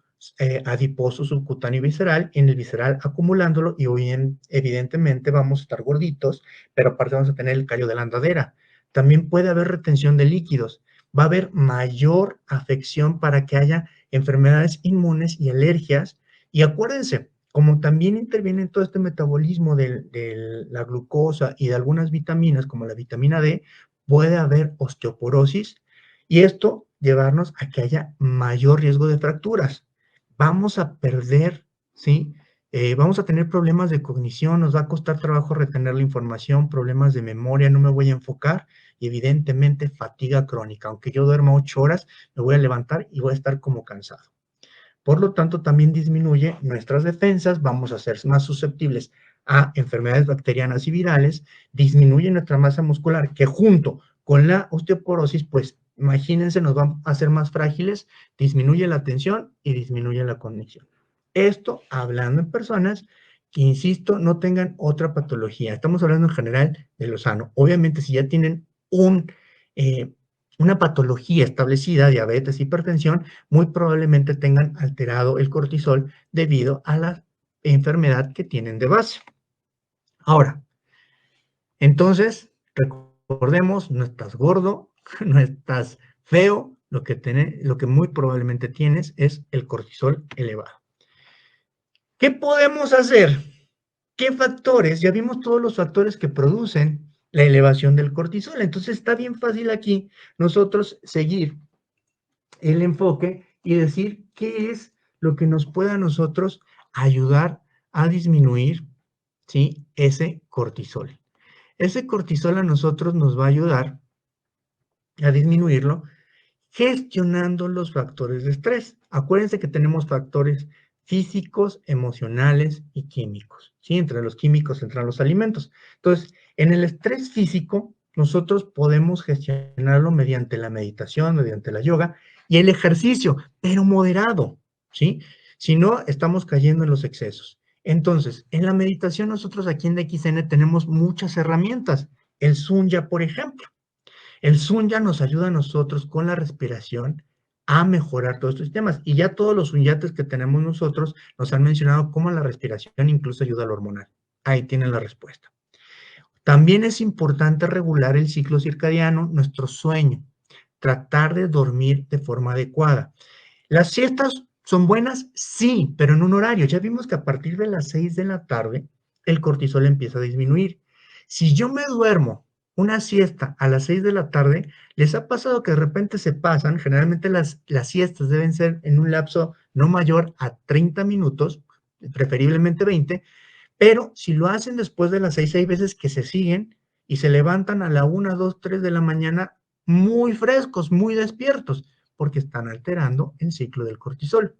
adiposo subcutáneo y visceral, en el visceral acumulándolo y hoy evidentemente vamos a estar gorditos, pero aparte vamos a tener el callo de la andadera. También puede haber retención de líquidos, va a haber mayor afección para que haya enfermedades inmunes y alergias. Y acuérdense, como también interviene en todo este metabolismo de la glucosa y de algunas vitaminas, como la vitamina D, puede haber osteoporosis y esto llevarnos a que haya mayor riesgo de fracturas. Vamos a perder, ¿sí? Vamos a tener problemas de cognición, nos va a costar trabajo retener la información, problemas de memoria, no me voy a enfocar y evidentemente fatiga crónica. Aunque yo duerma 8 horas, me voy a levantar y voy a estar como cansado. Por lo tanto, también disminuye nuestras defensas, vamos a ser más susceptibles a enfermedades bacterianas y virales, disminuye nuestra masa muscular, que junto con la osteoporosis, pues imagínense, nos van a hacer más frágiles, disminuye la tensión y disminuye la cognición. Esto hablando en personas que, insisto, no tengan otra patología. Estamos hablando en general de lo sano. Obviamente, si ya tienen eh, una patología establecida, diabetes, hipertensión, muy probablemente tengan alterado el cortisol debido a la enfermedad que tienen de base. Ahora, entonces, recordemos, no estás gordo, no estás feo, lo que muy probablemente tienes es el cortisol elevado. ¿Qué podemos hacer? ¿Qué factores? Ya vimos todos los factores que producen la elevación del cortisol. Entonces está bien fácil aquí nosotros seguir el enfoque y decir qué es lo que nos pueda a nosotros ayudar a disminuir, ¿sí?, ese cortisol. Ese cortisol a nosotros nos va a ayudar a disminuirlo gestionando los factores de estrés. Acuérdense que tenemos factores físicos, emocionales y químicos, ¿sí? Entre los químicos entran los alimentos. Entonces, en el estrés físico, nosotros podemos gestionarlo mediante la meditación, mediante la yoga y el ejercicio, pero moderado, ¿sí? Si no, estamos cayendo en los excesos. Entonces, en la meditación nosotros aquí en DXN tenemos muchas herramientas. El Sunya, por ejemplo. El Sunya nos ayuda a nosotros con la respiración a mejorar todos estos sistemas. Y ya todos los sunyates que tenemos nosotros nos han mencionado cómo la respiración incluso ayuda al hormonal. Ahí tienen la respuesta. También es importante regular el ciclo circadiano, nuestro sueño, tratar de dormir de forma adecuada. ¿Las siestas son buenas? Sí, pero en un horario. Ya vimos que a partir de las 6 de la tarde el cortisol empieza a disminuir. Si yo me duermo una siesta a las 6 de la tarde, ¿les ha pasado que de repente se pasan? Generalmente las siestas deben ser en un lapso no mayor a 30 minutos, preferiblemente 20, pero si lo hacen después de las 6, hay veces que se siguen y se levantan a la 1, 2, 3 de la mañana muy frescos, muy despiertos, porque están alterando el ciclo del cortisol.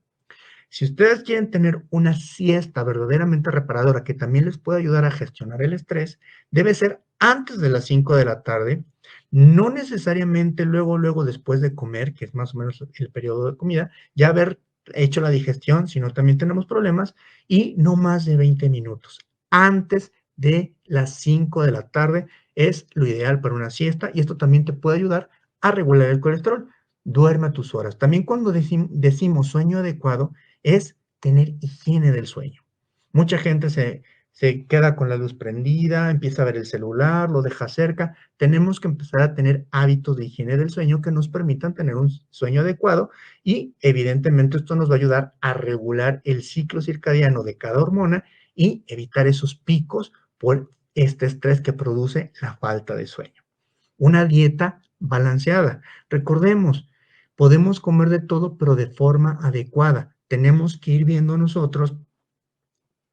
Si ustedes quieren tener una siesta verdaderamente reparadora que también les puede ayudar a gestionar el estrés, debe ser antes de las 5 de la tarde, no necesariamente luego después de comer, que es más o menos el periodo de comida, ya haber hecho la digestión, si no también tenemos problemas, y no más de 20 minutos. Antes de las 5 de la tarde es lo ideal para una siesta y esto también te puede ayudar a regular el colesterol. Duerme a tus horas. También cuando decimos sueño adecuado, es tener higiene del sueño. Mucha gente se queda con la luz prendida, empieza a ver el celular, lo deja cerca. Tenemos que empezar a tener hábitos de higiene del sueño que nos permitan tener un sueño adecuado y evidentemente esto nos va a ayudar a regular el ciclo circadiano de cada hormona y evitar esos picos por este estrés que produce la falta de sueño. Una dieta balanceada. Recordemos, podemos comer de todo, pero de forma adecuada. Tenemos que ir viendo nosotros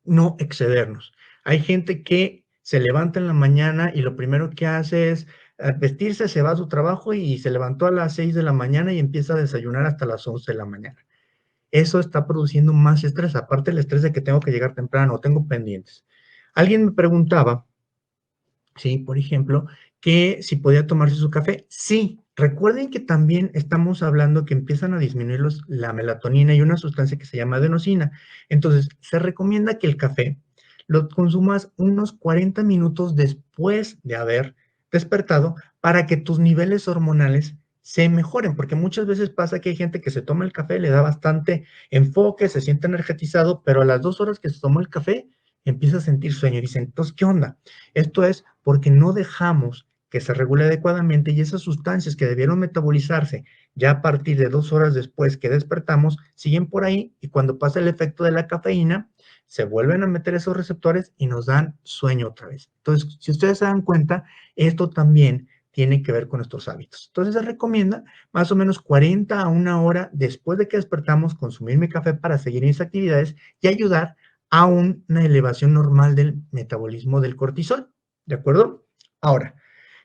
no excedernos. Hay gente que se levanta en la mañana y lo primero que hace es vestirse, se va a su trabajo y se levantó a las 6 de la mañana y empieza a desayunar hasta las 11 de la mañana. Eso está produciendo más estrés, aparte del estrés de que tengo que llegar temprano, tengo pendientes. Alguien me preguntaba, sí, por ejemplo, que si podía tomarse su café. Sí, recuerden que también estamos hablando que empiezan a disminuir la melatonina y una sustancia que se llama adenosina. Entonces, se recomienda que el café lo consumas unos 40 minutos después de haber despertado para que tus niveles hormonales se mejoren, porque muchas veces pasa que hay gente que se toma el café, le da bastante enfoque, se siente energetizado, pero a las 2 horas que se tomó el café empieza a sentir sueño y dicen, entonces, ¿qué onda? Esto es porque no dejamos que se regule adecuadamente y esas sustancias que debieron metabolizarse ya a partir de 2 horas después que despertamos, siguen por ahí y cuando pasa el efecto de la cafeína, se vuelven a meter esos receptores y nos dan sueño otra vez. Entonces, si ustedes se dan cuenta, esto también tiene que ver con nuestros hábitos. Entonces, se recomienda más o menos 40 a 1 hora después de que despertamos, consumir mi café para seguir mis actividades y ayudar a una elevación normal del metabolismo del cortisol, ¿de acuerdo? Ahora,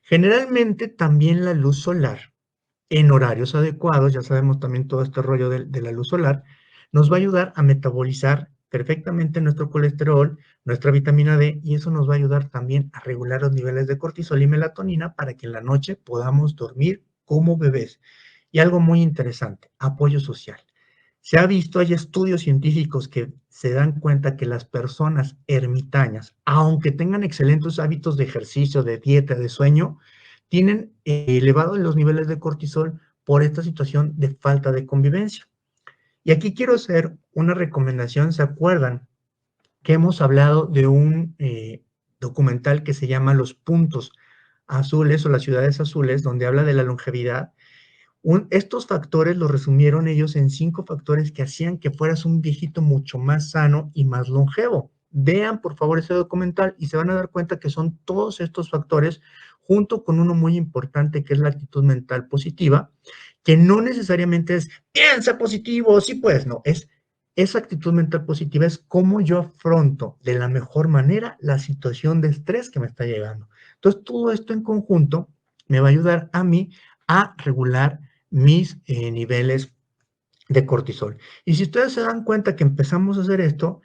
generalmente también la luz solar en horarios adecuados, ya sabemos también todo este rollo de la luz solar, nos va a ayudar a metabolizar perfectamente nuestro colesterol, nuestra vitamina D, y eso nos va a ayudar también a regular los niveles de cortisol y melatonina para que en la noche podamos dormir como bebés. Y algo muy interesante, apoyo social. Se ha visto, hay estudios científicos que se dan cuenta que las personas ermitañas, aunque tengan excelentes hábitos de ejercicio, de dieta, de sueño, tienen elevados los niveles de cortisol por esta situación de falta de convivencia. Y aquí quiero hacer una recomendación. ¿Se acuerdan que hemos hablado de un documental que se llama Los Puntos Azules o las Ciudades Azules, donde habla de la longevidad? Estos factores los resumieron ellos en 5 factores que hacían que fueras un viejito mucho más sano y más longevo. Vean por favor ese documental y se van a dar cuenta que son todos estos factores junto con uno muy importante que es la actitud mental positiva, que no necesariamente es piensa positivo, sí pues, no, es esa actitud mental positiva es cómo yo afronto de la mejor manera la situación de estrés que me está llegando. Entonces, todo esto en conjunto me va a ayudar a mí a regular mis niveles de cortisol. Y si ustedes se dan cuenta que empezamos a hacer esto,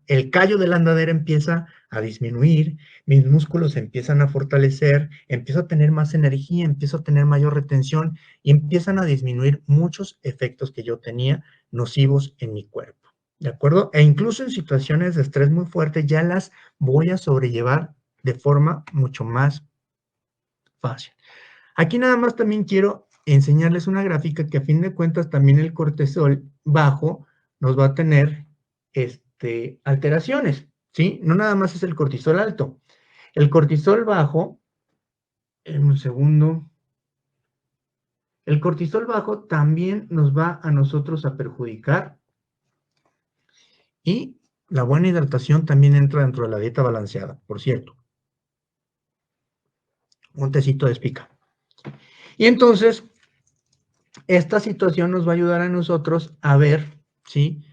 el callo de la andadera empieza a disminuir, mis músculos se empiezan a fortalecer, empiezo a tener más energía, empiezo a tener mayor retención y empiezan a disminuir muchos efectos que yo tenía nocivos en mi cuerpo. ¿De acuerdo? E incluso en situaciones de estrés muy fuerte ya las voy a sobrellevar de forma mucho más fácil. Aquí nada más también quiero enseñarles una gráfica que a fin de cuentas también el cortisol bajo nos va a tener alteraciones, ¿sí? No nada más es el cortisol alto. El cortisol bajo, en un segundo, el cortisol bajo también nos va a nosotros a perjudicar y la buena hidratación también entra dentro de la dieta balanceada, por cierto. Un tecito de espica. Y entonces, esta situación nos va a ayudar a nosotros a ver, ¿sí?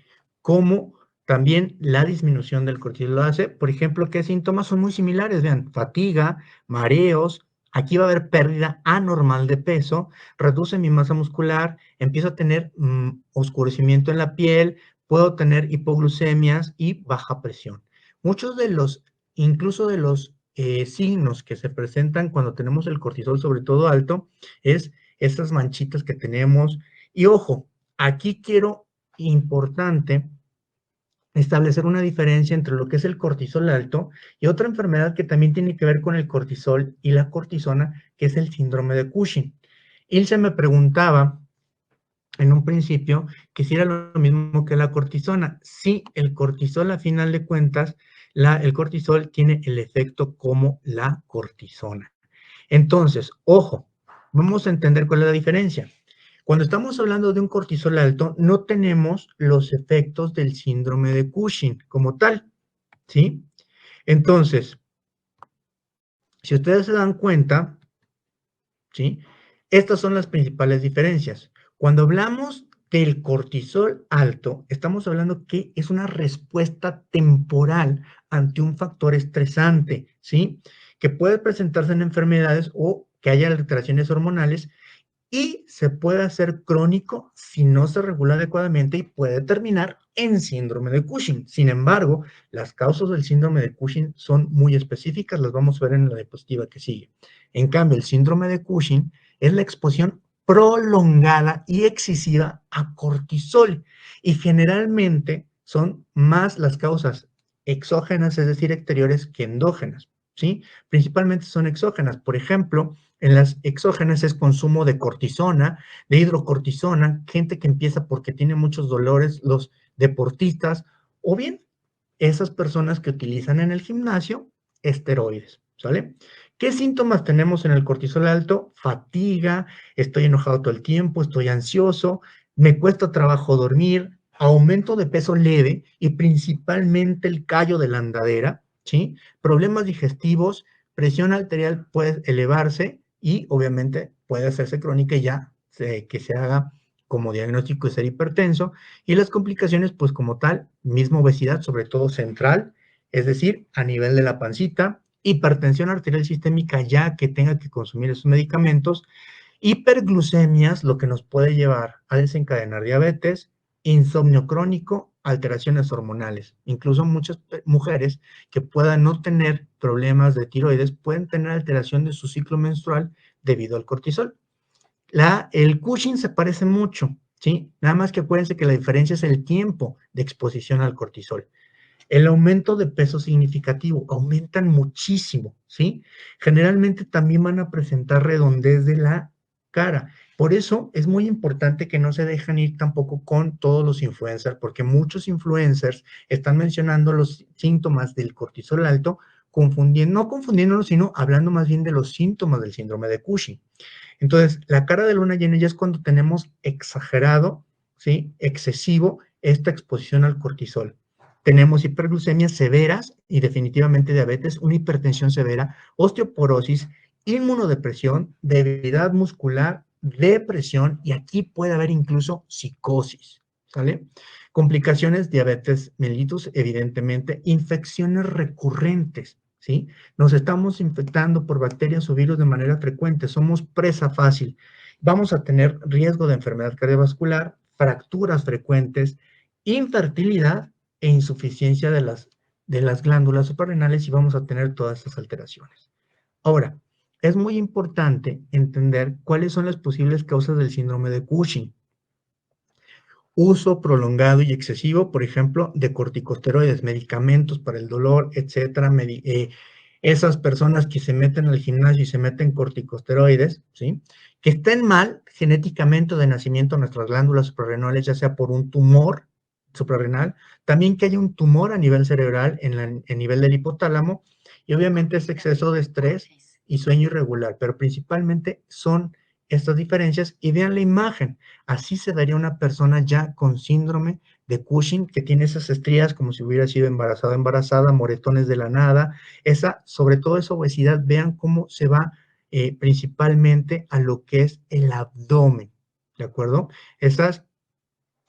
Cómo también la disminución del cortisol lo hace. Por ejemplo, ¿qué síntomas son muy similares? Vean, fatiga, mareos, aquí va a haber pérdida anormal de peso, reduce mi masa muscular, empiezo a tener oscurecimiento en la piel, puedo tener hipoglucemias y baja presión. Muchos de los, incluso de los signos que se presentan cuando tenemos el cortisol, sobre todo alto, es esas manchitas que tenemos. Y ojo, aquí quiero, importante, establecer una diferencia entre lo que es el cortisol alto y otra enfermedad que también tiene que ver con el cortisol y la cortisona, que es el síndrome de Cushing. Ilse me preguntaba en un principio que si era lo mismo que la cortisona. Sí, el cortisol a final de cuentas, el cortisol tiene el efecto como la cortisona. Entonces, ojo, vamos a entender cuál es la diferencia. Cuando estamos hablando de un cortisol alto, no tenemos los efectos del síndrome de Cushing como tal, ¿sí? Entonces, si ustedes se dan cuenta, ¿sí? Estas son las principales diferencias. Cuando hablamos del cortisol alto, estamos hablando que es una respuesta temporal ante un factor estresante, ¿sí? Que puede presentarse en enfermedades o que haya alteraciones hormonales y se puede hacer crónico si no se regula adecuadamente y puede terminar en síndrome de Cushing. Sin embargo, las causas del síndrome de Cushing son muy específicas, las vamos a ver en la diapositiva que sigue. En cambio, el síndrome de Cushing es la exposición prolongada y excesiva a cortisol y generalmente son más las causas exógenas, es decir, exteriores, que endógenas, ¿sí? Principalmente son exógenas. Por ejemplo, en las exógenas es consumo de cortisona, de hidrocortisona, gente que empieza porque tiene muchos dolores, los deportistas, o bien esas personas que utilizan en el gimnasio esteroides, ¿sale? ¿Qué síntomas tenemos en el cortisol alto? Fatiga, estoy enojado todo el tiempo, estoy ansioso, me cuesta trabajo dormir, aumento de peso leve y principalmente el callo de la andadera, ¿sí? Problemas digestivos, presión arterial puede elevarse y obviamente puede hacerse crónica y ya que se haga como diagnóstico de ser hipertenso y las complicaciones pues como tal, misma obesidad, sobre todo central, es decir, a nivel de la pancita, hipertensión arterial sistémica ya que tenga que consumir esos medicamentos, hiperglucemias, lo que nos puede llevar a desencadenar diabetes, insomnio crónico, alteraciones hormonales. Incluso muchas mujeres que puedan no tener problemas de tiroides pueden tener alteración de su ciclo menstrual debido al cortisol. El Cushing se parece mucho, ¿sí? Nada más que acuérdense que la diferencia es el tiempo de exposición al cortisol. El aumento de peso significativo, aumentan muchísimo, ¿sí? Generalmente también van a presentar redondez de la cara. Por eso es muy importante que no se dejen ir tampoco con todos los influencers, porque muchos influencers están mencionando los síntomas del cortisol alto, no confundiéndolo, sino hablando más bien de los síntomas del síndrome de Cushing. Entonces, la cara de luna llena ya es cuando tenemos exagerado, ¿sí? Excesivo esta exposición al cortisol. Tenemos hiperglucemias severas y definitivamente diabetes, una hipertensión severa, osteoporosis, inmunodepresión, debilidad muscular, depresión y aquí puede haber incluso psicosis, ¿sale? Complicaciones, diabetes mellitus, evidentemente, infecciones recurrentes, ¿sí? Nos estamos infectando por bacterias o virus de manera frecuente, somos presa fácil. Vamos a tener riesgo de enfermedad cardiovascular, fracturas frecuentes, infertilidad e insuficiencia de las glándulas suprarrenales y vamos a tener todas estas alteraciones. Ahora, es muy importante entender cuáles son las posibles causas del síndrome de Cushing. Uso prolongado y excesivo, por ejemplo, de corticosteroides, medicamentos para el dolor, etcétera, esas personas que se meten al gimnasio y se meten corticosteroides, ¿sí? Que estén mal genéticamente de nacimiento nuestras glándulas suprarrenales, ya sea por un tumor suprarrenal, también que haya un tumor a nivel cerebral en nivel del hipotálamo, y obviamente ese exceso de estrés y sueño irregular, pero principalmente son estas diferencias y vean la imagen. Así se daría una persona ya con síndrome de Cushing, que tiene esas estrías como si hubiera sido embarazada, moretones de la nada, sobre todo esa obesidad, vean cómo se va principalmente a lo que es el abdomen, ¿de acuerdo? Esas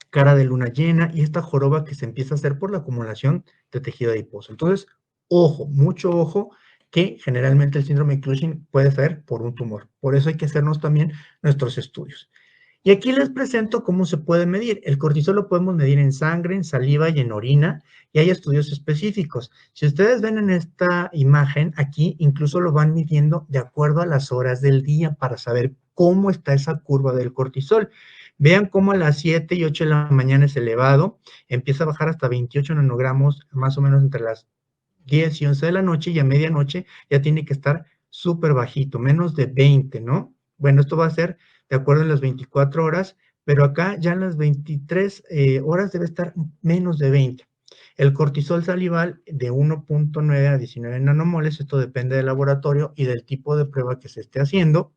cara de luna llena y esta joroba que se empieza a hacer por la acumulación de tejido adiposo. Entonces, ojo, mucho ojo, que generalmente el síndrome de Cushing puede ser por un tumor. Por eso hay que hacernos también nuestros estudios. Y aquí les presento cómo se puede medir. El cortisol lo podemos medir en sangre, en saliva y en orina, y hay estudios específicos. Si ustedes ven en esta imagen, aquí incluso lo van midiendo de acuerdo a las horas del día para saber cómo está esa curva del cortisol. Vean cómo a las 7 y 8 de la mañana es elevado, empieza a bajar hasta 28 nanogramos, más o menos entre las 10 y 11 de la noche, y a medianoche ya tiene que estar súper bajito, menos de 20, ¿no? Bueno, esto va a ser de acuerdo en las 24 horas, pero acá ya en las 23 horas debe estar menos de 20. El cortisol salival de 1.9 a 19 nanomoles, esto depende del laboratorio y del tipo de prueba que se esté haciendo.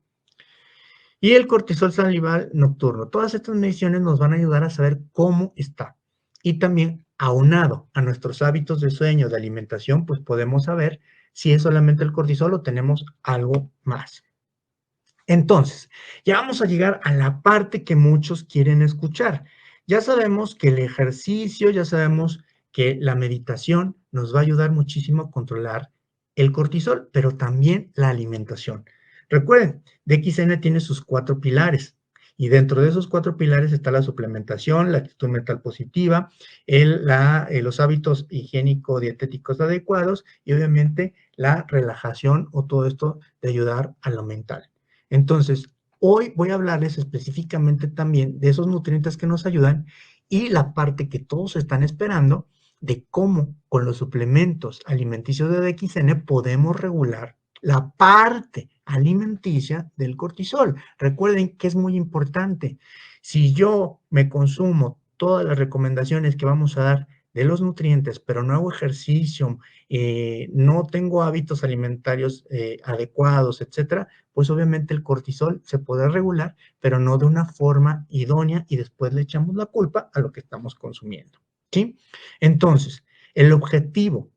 Y el cortisol salival nocturno. Todas estas mediciones nos van a ayudar a saber cómo está. Y también, aunado a nuestros hábitos de sueño, de alimentación, pues podemos saber si es solamente el cortisol o tenemos algo más. Entonces, ya vamos a llegar a la parte que muchos quieren escuchar. Ya sabemos que el ejercicio, ya sabemos que la meditación nos va a ayudar muchísimo a controlar el cortisol, pero también la alimentación. Recuerden, DXN tiene sus 4 pilares y dentro de esos 4 pilares está la suplementación, la actitud mental positiva, los hábitos higiénico-dietéticos adecuados y obviamente la relajación o todo esto de ayudar a lo mental. Entonces, hoy voy a hablarles específicamente también de esos nutrientes que nos ayudan y la parte que todos están esperando de cómo con los suplementos alimenticios de DXN podemos regular la parte alimenticia del cortisol. Recuerden que es muy importante. Si yo me consumo todas las recomendaciones que vamos a dar de los nutrientes, pero no hago ejercicio, no tengo hábitos alimentarios adecuados, etcétera, pues obviamente el cortisol se puede regular, pero no de una forma idónea y después le echamos la culpa a lo que estamos consumiendo, ¿sí? Entonces, el objetivo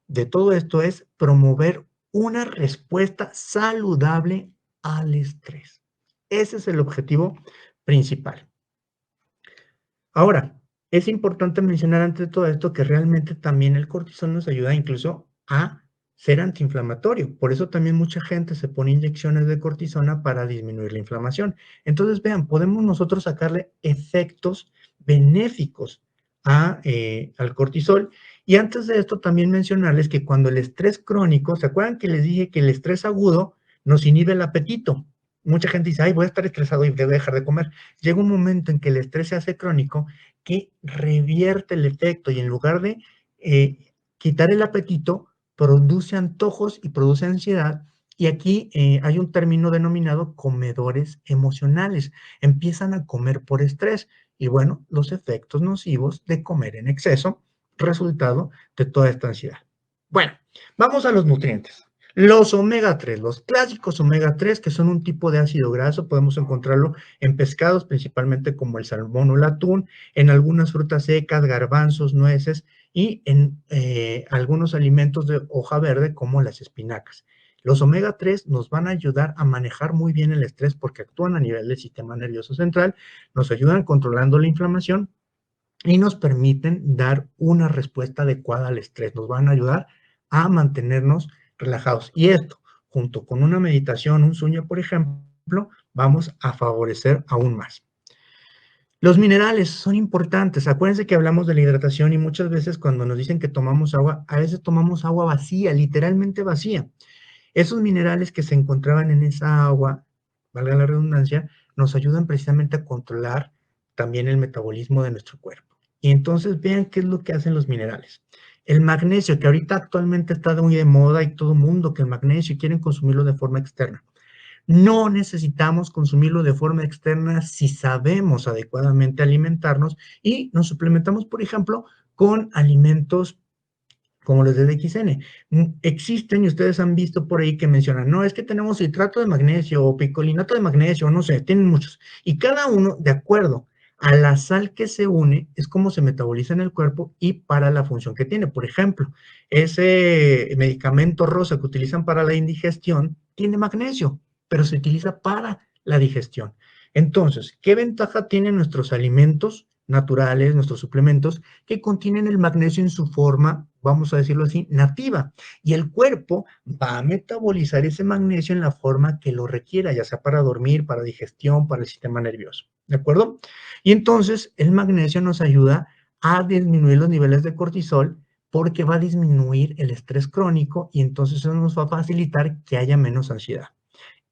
de todo esto es promover una respuesta saludable al estrés. Ese es el objetivo principal. Ahora, es importante mencionar antes de todo esto que realmente también el cortisol nos ayuda incluso a ser antiinflamatorio. Por eso también mucha gente se pone inyecciones de cortisona para disminuir la inflamación. Entonces, vean, podemos nosotros sacarle efectos benéficos al cortisol. Y antes de esto, también mencionarles que cuando el estrés crónico, ¿se acuerdan que les dije que el estrés agudo nos inhibe el apetito? Mucha gente dice, ay, voy a estar estresado y debo dejar de comer. Llega un momento en que el estrés se hace crónico que revierte el efecto y en lugar de quitar el apetito, produce antojos y produce ansiedad. Y aquí hay un término denominado comedores emocionales. Empiezan a comer por estrés y bueno, los efectos nocivos de comer en exceso, resultado de toda esta ansiedad. Bueno, vamos a los nutrientes. Los omega 3, los clásicos omega 3, que son un tipo de ácido graso, podemos encontrarlo en pescados, principalmente como el salmón o el atún, en algunas frutas secas, garbanzos, nueces y en algunos alimentos de hoja verde como las espinacas. Los omega 3 nos van a ayudar a manejar muy bien el estrés porque actúan a nivel del sistema nervioso central, nos ayudan controlando la inflamación y nos permiten dar una respuesta adecuada al estrés, nos van a ayudar a mantenernos relajados. Y esto, junto con una meditación, un sueño, por ejemplo, vamos a favorecer aún más. Los minerales son importantes. Acuérdense que hablamos de la hidratación y muchas veces cuando nos dicen que tomamos agua, a veces tomamos agua vacía, literalmente vacía. Esos minerales que se encontraban en esa agua, valga la redundancia, nos ayudan precisamente a controlar también el metabolismo de nuestro cuerpo. Y entonces vean qué es lo que hacen los minerales. El magnesio, que ahorita actualmente está muy de moda y todo el mundo que el magnesio quieren consumirlo de forma externa. No necesitamos consumirlo de forma externa si sabemos adecuadamente alimentarnos y nos suplementamos, por ejemplo, con alimentos como los de DXN. Existen y ustedes han visto por ahí que mencionan, no, es que tenemos citrato de magnesio o picolinato de magnesio, no sé, tienen muchos. Y cada uno, de acuerdo a la sal que se une, es como se metaboliza en el cuerpo y para la función que tiene. Por ejemplo, ese medicamento rosa que utilizan para la indigestión tiene magnesio, pero se utiliza para la digestión. Entonces, ¿qué ventaja tienen nuestros alimentos naturales, nuestros suplementos, que contienen el magnesio en su forma, vamos a decirlo así, nativa? Y el cuerpo va a metabolizar ese magnesio en la forma que lo requiera, ya sea para dormir, para digestión, para el sistema nervioso. ¿De acuerdo? Y entonces el magnesio nos ayuda a disminuir los niveles de cortisol porque va a disminuir el estrés crónico y entonces eso nos va a facilitar que haya menos ansiedad.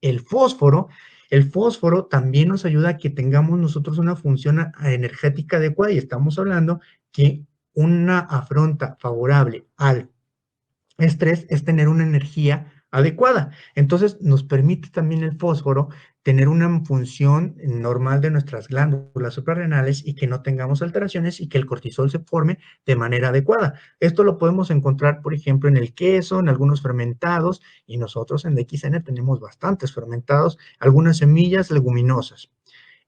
El fósforo, el fósforo también nos ayuda a que tengamos nosotros una función energética adecuada y estamos hablando que una afronta favorable al estrés es tener una energía adecuada. Entonces, nos permite también el fósforo tener una función normal de nuestras glándulas suprarrenales y que no tengamos alteraciones y que el cortisol se forme de manera adecuada. Esto lo podemos encontrar, por ejemplo, en el queso, en algunos fermentados y nosotros en DXN tenemos bastantes fermentados, algunas semillas leguminosas.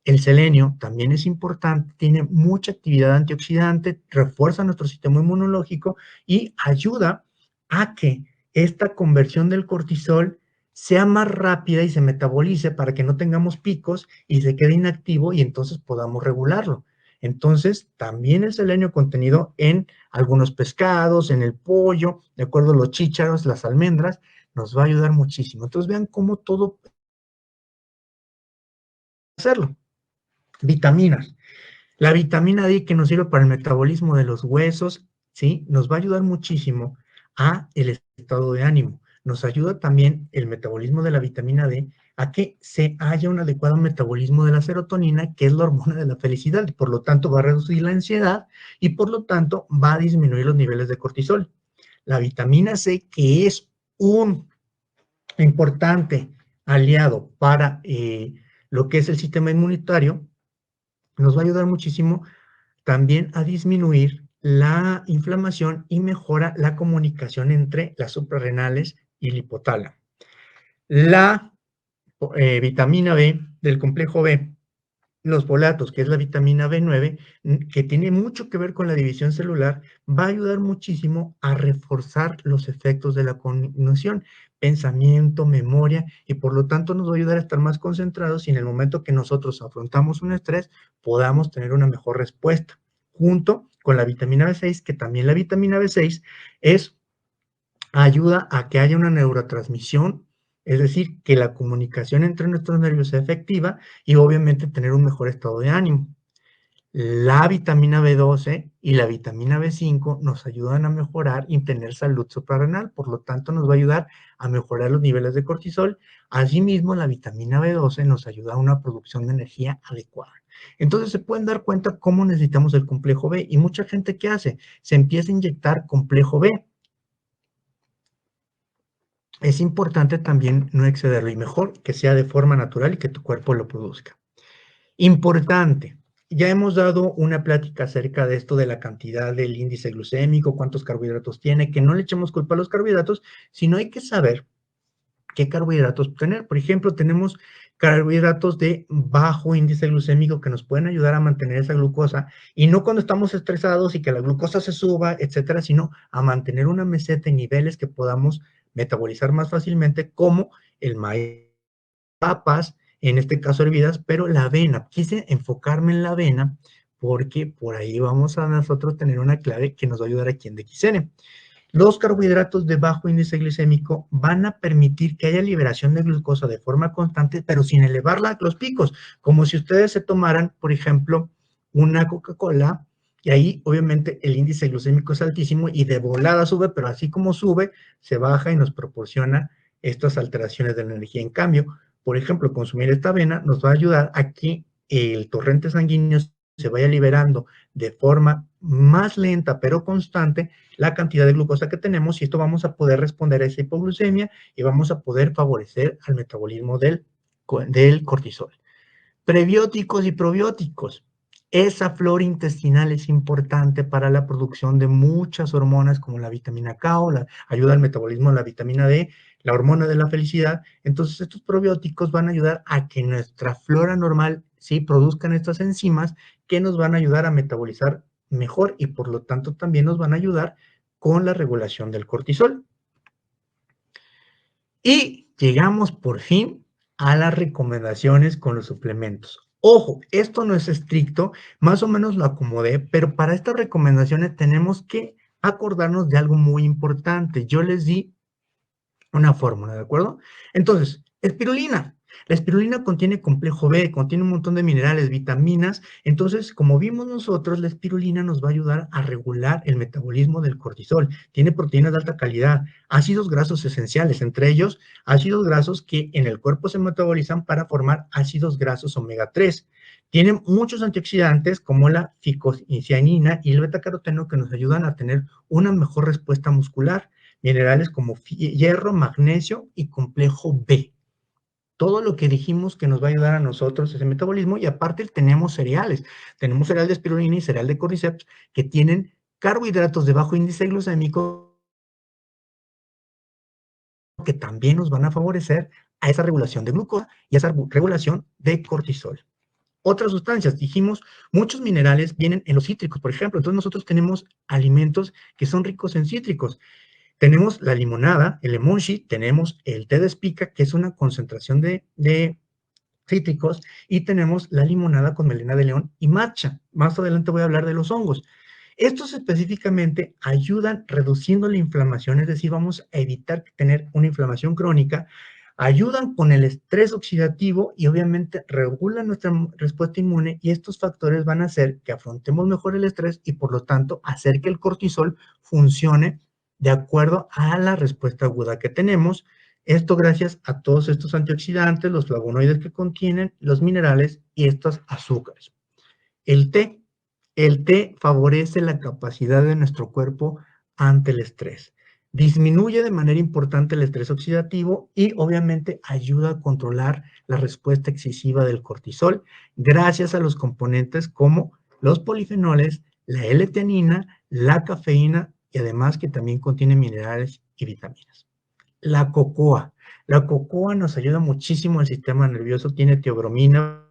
El selenio también es importante, tiene mucha actividad antioxidante, refuerza nuestro sistema inmunológico y ayuda a que esta conversión del cortisol sea más rápida y se metabolice para que no tengamos picos y se quede inactivo y entonces podamos regularlo. Entonces, también el selenio contenido en algunos pescados, en el pollo, de acuerdo a los chícharos, las almendras, nos va a ayudar muchísimo. Entonces, vean cómo todo hacerlo. Vitaminas. La vitamina D que nos sirve para el metabolismo de los huesos, ¿sí? Nos va a ayudar muchísimo a el estado de ánimo. Nos ayuda también el metabolismo de la vitamina D a que se haya un adecuado metabolismo de la serotonina, que es la hormona de la felicidad, y por lo tanto va a reducir la ansiedad y por lo tanto va a disminuir los niveles de cortisol. La vitamina C, que es un importante aliado para lo que es el sistema inmunitario, nos va a ayudar muchísimo también a disminuir la inflamación y mejora la comunicación entre las suprarrenales y el hipotálamo. La vitamina B del complejo B, los folatos, que es la vitamina B9, que tiene mucho que ver con la división celular, va a ayudar muchísimo a reforzar los efectos de la cognición, pensamiento, memoria, y por lo tanto nos va a ayudar a estar más concentrados y en el momento que nosotros afrontamos un estrés, podamos tener una mejor respuesta, junto con la vitamina B6, que también la vitamina B6 es ayuda a que haya una neurotransmisión, es decir, que la comunicación entre nuestros nervios sea efectiva y obviamente tener un mejor estado de ánimo. La vitamina B12 y la vitamina B5 nos ayudan a mejorar y tener salud suprarrenal, por lo tanto nos va a ayudar a mejorar los niveles de cortisol. Asimismo, la vitamina B12 nos ayuda a una producción de energía adecuada. Entonces se pueden dar cuenta cómo necesitamos el complejo B y mucha gente ¿qué hace? Se empieza a inyectar complejo B. Es importante también no excederlo y mejor que sea de forma natural y que tu cuerpo lo produzca. Importante, ya hemos dado una plática acerca de esto de la cantidad del índice glucémico, cuántos carbohidratos tiene, que no le echemos culpa a los carbohidratos, sino hay que saber qué carbohidratos tener. Por ejemplo, tenemos carbohidratos de bajo índice glucémico que nos pueden ayudar a mantener esa glucosa y no cuando estamos estresados y que la glucosa se suba, etcétera, sino a mantener una meseta en niveles que podamos metabolizar más fácilmente, como el maíz, papas, en este caso hervidas, pero la avena. Quise enfocarme en la avena porque por ahí vamos a nosotros tener una clave que nos va a ayudar aquí en DXN. Los carbohidratos de bajo índice glicémico van a permitir que haya liberación de glucosa de forma constante, pero sin elevar los picos, como si ustedes se tomaran, por ejemplo, una Coca-Cola, y ahí obviamente el índice glucémico es altísimo y de volada sube, pero así como sube, se baja y nos proporciona estas alteraciones de la energía. En cambio, por ejemplo, consumir esta avena nos va a ayudar a que el torrente sanguíneo se vaya liberando de forma más lenta pero constante la cantidad de glucosa que tenemos y esto vamos a poder responder a esa hipoglucemia y vamos a poder favorecer al metabolismo del cortisol. Prebióticos y probióticos. Esa flora intestinal es importante para la producción de muchas hormonas como la vitamina K, ayuda al metabolismo de la vitamina D, la hormona de la felicidad. Entonces estos probióticos van a ayudar a que nuestra flora normal sí produzcan estas enzimas que nos van a ayudar a metabolizar mejor y por lo tanto también nos van a ayudar con la regulación del cortisol. Y llegamos por fin a las recomendaciones con los suplementos. Ojo, esto no es estricto, más o menos lo acomodé, pero para estas recomendaciones tenemos que acordarnos de algo muy importante. Yo les di una fórmula, ¿de acuerdo? Entonces, espirulina. La espirulina contiene complejo B, contiene un montón de minerales, vitaminas. Entonces, como vimos nosotros, la espirulina nos va a ayudar a regular el metabolismo del cortisol. Tiene proteínas de alta calidad, ácidos grasos esenciales, entre ellos ácidos grasos que en el cuerpo se metabolizan para formar ácidos grasos omega 3. Tienen muchos antioxidantes como la ficocianina y el betacaroteno que nos ayudan a tener una mejor respuesta muscular. Minerales como hierro, magnesio y complejo B. Todo lo que dijimos que nos va a ayudar a nosotros ese metabolismo y aparte tenemos cereales. Tenemos cereal de espirulina y cereal de cordyceps que tienen carbohidratos de bajo índice glucémico que también nos van a favorecer a esa regulación de glucosa y a esa regulación de cortisol. Otras sustancias, dijimos, muchos minerales vienen en los cítricos, por ejemplo. Entonces nosotros tenemos alimentos que son ricos en cítricos. Tenemos la limonada, el limonchi, tenemos el té de espica, que es una concentración de cítricos, y tenemos la limonada con melena de león y matcha. Más adelante voy a hablar de los hongos. Estos específicamente ayudan reduciendo la inflamación, es decir, vamos a evitar tener una inflamación crónica, ayudan con el estrés oxidativo y obviamente regulan nuestra respuesta inmune y estos factores van a hacer que afrontemos mejor el estrés y por lo tanto hacer que el cortisol funcione de acuerdo a la respuesta aguda que tenemos. Esto gracias a todos estos antioxidantes, los flavonoides que contienen, los minerales y estos azúcares. El té. El té favorece la capacidad de nuestro cuerpo ante el estrés. Disminuye de manera importante el estrés oxidativo y obviamente ayuda a controlar la respuesta excesiva del cortisol gracias a los componentes como los polifenoles, la L-teanina, la cafeína y además que también contiene minerales y vitaminas. La cocoa. La cocoa nos ayuda muchísimo al sistema nervioso, tiene teobromina,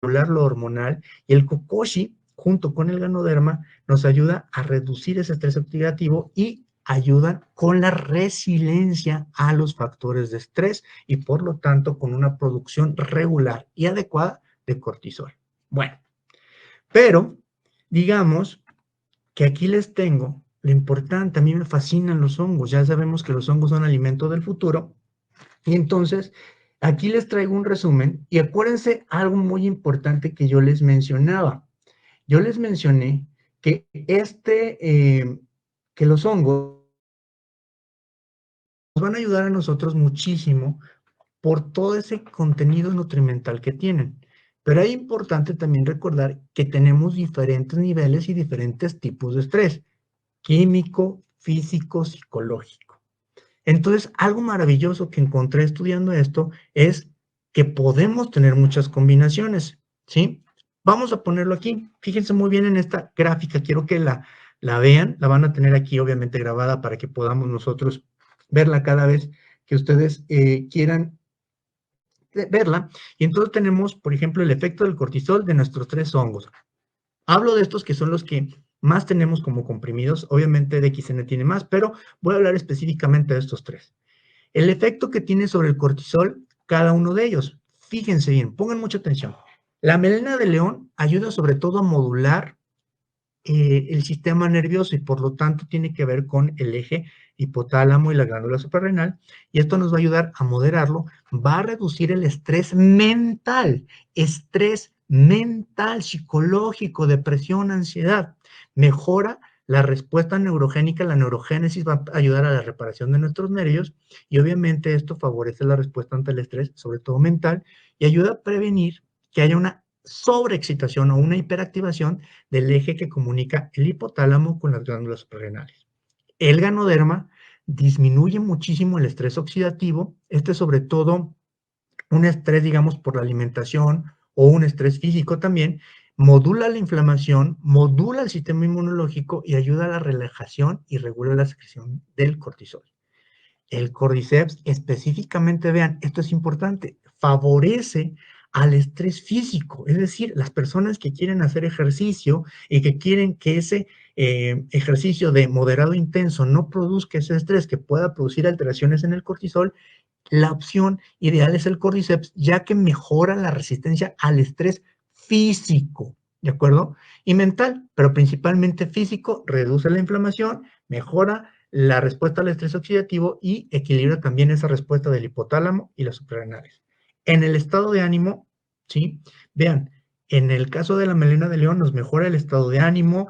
lo hormonal, y el kokoshi, junto con el ganoderma, nos ayuda a reducir ese estrés oxidativo y ayudan con la resiliencia a los factores de estrés y por lo tanto con una producción regular y adecuada de cortisol. Bueno, pero digamos que aquí les tengo lo importante, a mí me fascinan los hongos, ya sabemos que los hongos son alimento del futuro, y entonces aquí les traigo un resumen y acuérdense algo muy importante que yo les mencionaba. Yo les mencioné que que los hongos nos van a ayudar a nosotros muchísimo por todo ese contenido nutrimental que tienen. Pero es importante también recordar que tenemos diferentes niveles y diferentes tipos de estrés, químico, físico, psicológico. Entonces, algo maravilloso que encontré estudiando esto es que podemos tener muchas combinaciones, ¿sí? Vamos a ponerlo aquí. Fíjense muy bien en esta gráfica. Quiero que la vean. La van a tener aquí, obviamente, grabada para que podamos nosotros verla cada vez que ustedes quieran verla. Y entonces tenemos, por ejemplo, el efecto del cortisol de nuestros 3 hongos. Hablo de estos que son los que más tenemos como comprimidos. Obviamente DXN tiene más, pero voy a hablar específicamente de estos 3. El efecto que tiene sobre el cortisol cada uno de ellos. Fíjense bien, pongan mucha atención. La melena de león ayuda sobre todo a modular el sistema nervioso y por lo tanto tiene que ver con el eje hipotálamo y la glándula suprarrenal, y esto nos va a ayudar a moderarlo, va a reducir el estrés mental, psicológico, depresión, ansiedad, mejora la respuesta neurogénica, la neurogénesis va a ayudar a la reparación de nuestros nervios y obviamente esto favorece la respuesta ante el estrés, sobre todo mental, y ayuda a prevenir que haya una sobreexcitación o una hiperactivación del eje que comunica el hipotálamo con las glándulas suprarrenales. El ganoderma disminuye muchísimo el estrés oxidativo, sobre todo un estrés, digamos, por la alimentación o un estrés físico también, modula la inflamación, modula el sistema inmunológico y ayuda a la relajación y regula la secreción del cortisol. El Cordyceps específicamente, vean, esto es importante, favorece al estrés físico, es decir, las personas que quieren hacer ejercicio y que quieren que ese ejercicio de moderado intenso no produzca ese estrés que pueda producir alteraciones en el cortisol, la opción ideal es el Cordyceps, ya que mejora la resistencia al estrés físico, ¿de acuerdo? Y mental, pero principalmente físico, reduce la inflamación, mejora la respuesta al estrés oxidativo y equilibra también esa respuesta del hipotálamo y las suprarrenales. En el estado de ánimo, ¿sí? Vean, en el caso de la melena de león nos mejora el estado de ánimo,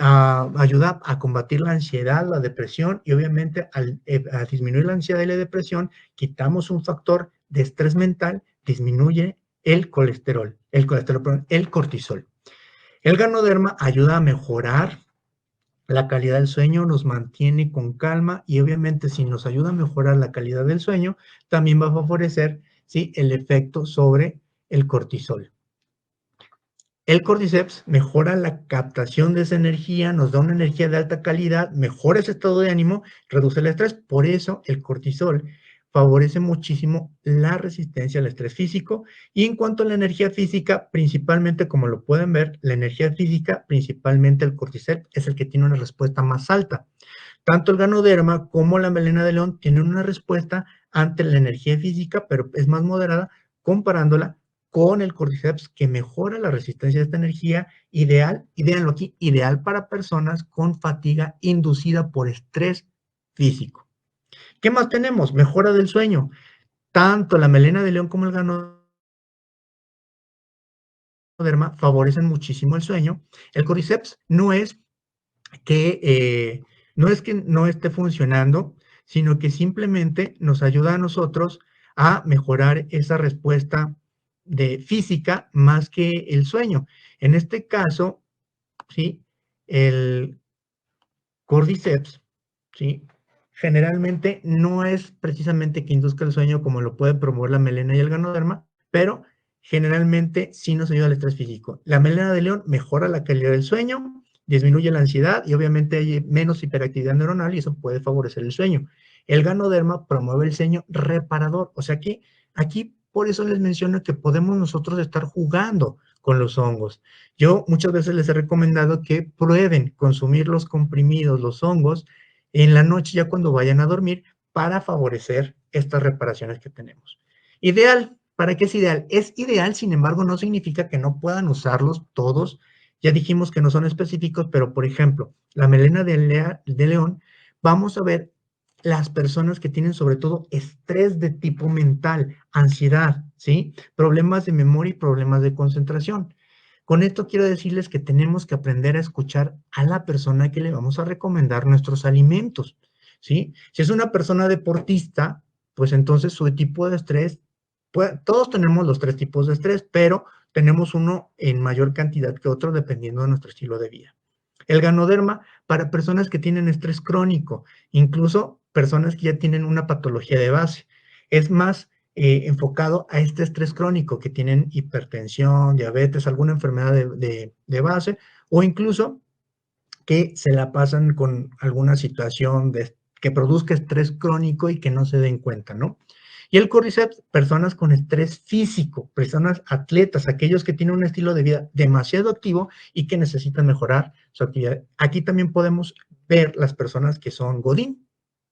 ayuda a combatir la ansiedad, la depresión y obviamente a disminuir la ansiedad y la depresión, quitamos un factor de estrés mental, disminuye el el cortisol. El ganoderma ayuda a mejorar la calidad del sueño, nos mantiene con calma y obviamente si nos ayuda a mejorar la calidad del sueño, también va a favorecer, ¿sí?, el efecto sobre el cortisol. El Cordyceps mejora la captación de esa energía, nos da una energía de alta calidad, mejora ese estado de ánimo, reduce el estrés. Por eso el cortisol favorece muchísimo la resistencia al estrés físico. Y en cuanto a la energía física, principalmente, como lo pueden ver, la energía física, principalmente el Cordyceps, es el que tiene una respuesta más alta. Tanto el ganoderma como la melena de león tienen una respuesta ante la energía física, pero es más moderada comparándola con el Cordyceps, que mejora la resistencia de esta energía, ideal, y véanlo aquí, ideal para personas con fatiga inducida por estrés físico. ¿Qué más tenemos? Mejora del sueño. Tanto la melena de león como el ganoderma favorecen muchísimo el sueño. El Cordyceps no es que no esté funcionando, sino que simplemente nos ayuda a nosotros a mejorar esa respuesta de física más que el sueño. En este caso, ¿sí?, el Cordyceps, ¿sí?, generalmente no es precisamente que induzca el sueño como lo puede promover la melena y el ganoderma, pero generalmente sí nos ayuda al estrés físico. La melena de león mejora la calidad del sueño disminuye la ansiedad y obviamente hay menos hiperactividad neuronal y eso puede favorecer el sueño. El Ganoderma promueve el sueño reparador, o sea que aquí por eso les menciono que podemos nosotros estar jugando con los hongos. Yo muchas veces les he recomendado que prueben consumir los comprimidos, los hongos, en la noche ya cuando vayan a dormir para favorecer estas reparaciones que tenemos. Ideal, ¿para qué es ideal? Es ideal, sin embargo, no significa que no puedan usarlos todos. Ya dijimos que no son específicos, pero por ejemplo, la melena de león, vamos a ver las personas que tienen sobre todo estrés de tipo mental, ansiedad, ¿sí? Problemas de memoria y problemas de concentración. Con esto quiero decirles que tenemos que aprender a escuchar a la persona que le vamos a recomendar nuestros alimentos, ¿sí? Si es una persona deportista, pues entonces su tipo de estrés, pues, todos tenemos los 3 tipos de estrés, pero tenemos uno en mayor cantidad que otro dependiendo de nuestro estilo de vida. El Ganoderma para personas que tienen estrés crónico, incluso personas que ya tienen una patología de base. Es más enfocado a este estrés crónico que tienen hipertensión, diabetes, alguna enfermedad de base o incluso que se la pasan con alguna situación que produzca estrés crónico y que no se den cuenta, ¿no? Y el Cordyceps, personas con estrés físico, personas atletas, aquellos que tienen un estilo de vida demasiado activo y que necesitan mejorar su actividad. Aquí también podemos ver las personas que son Godín,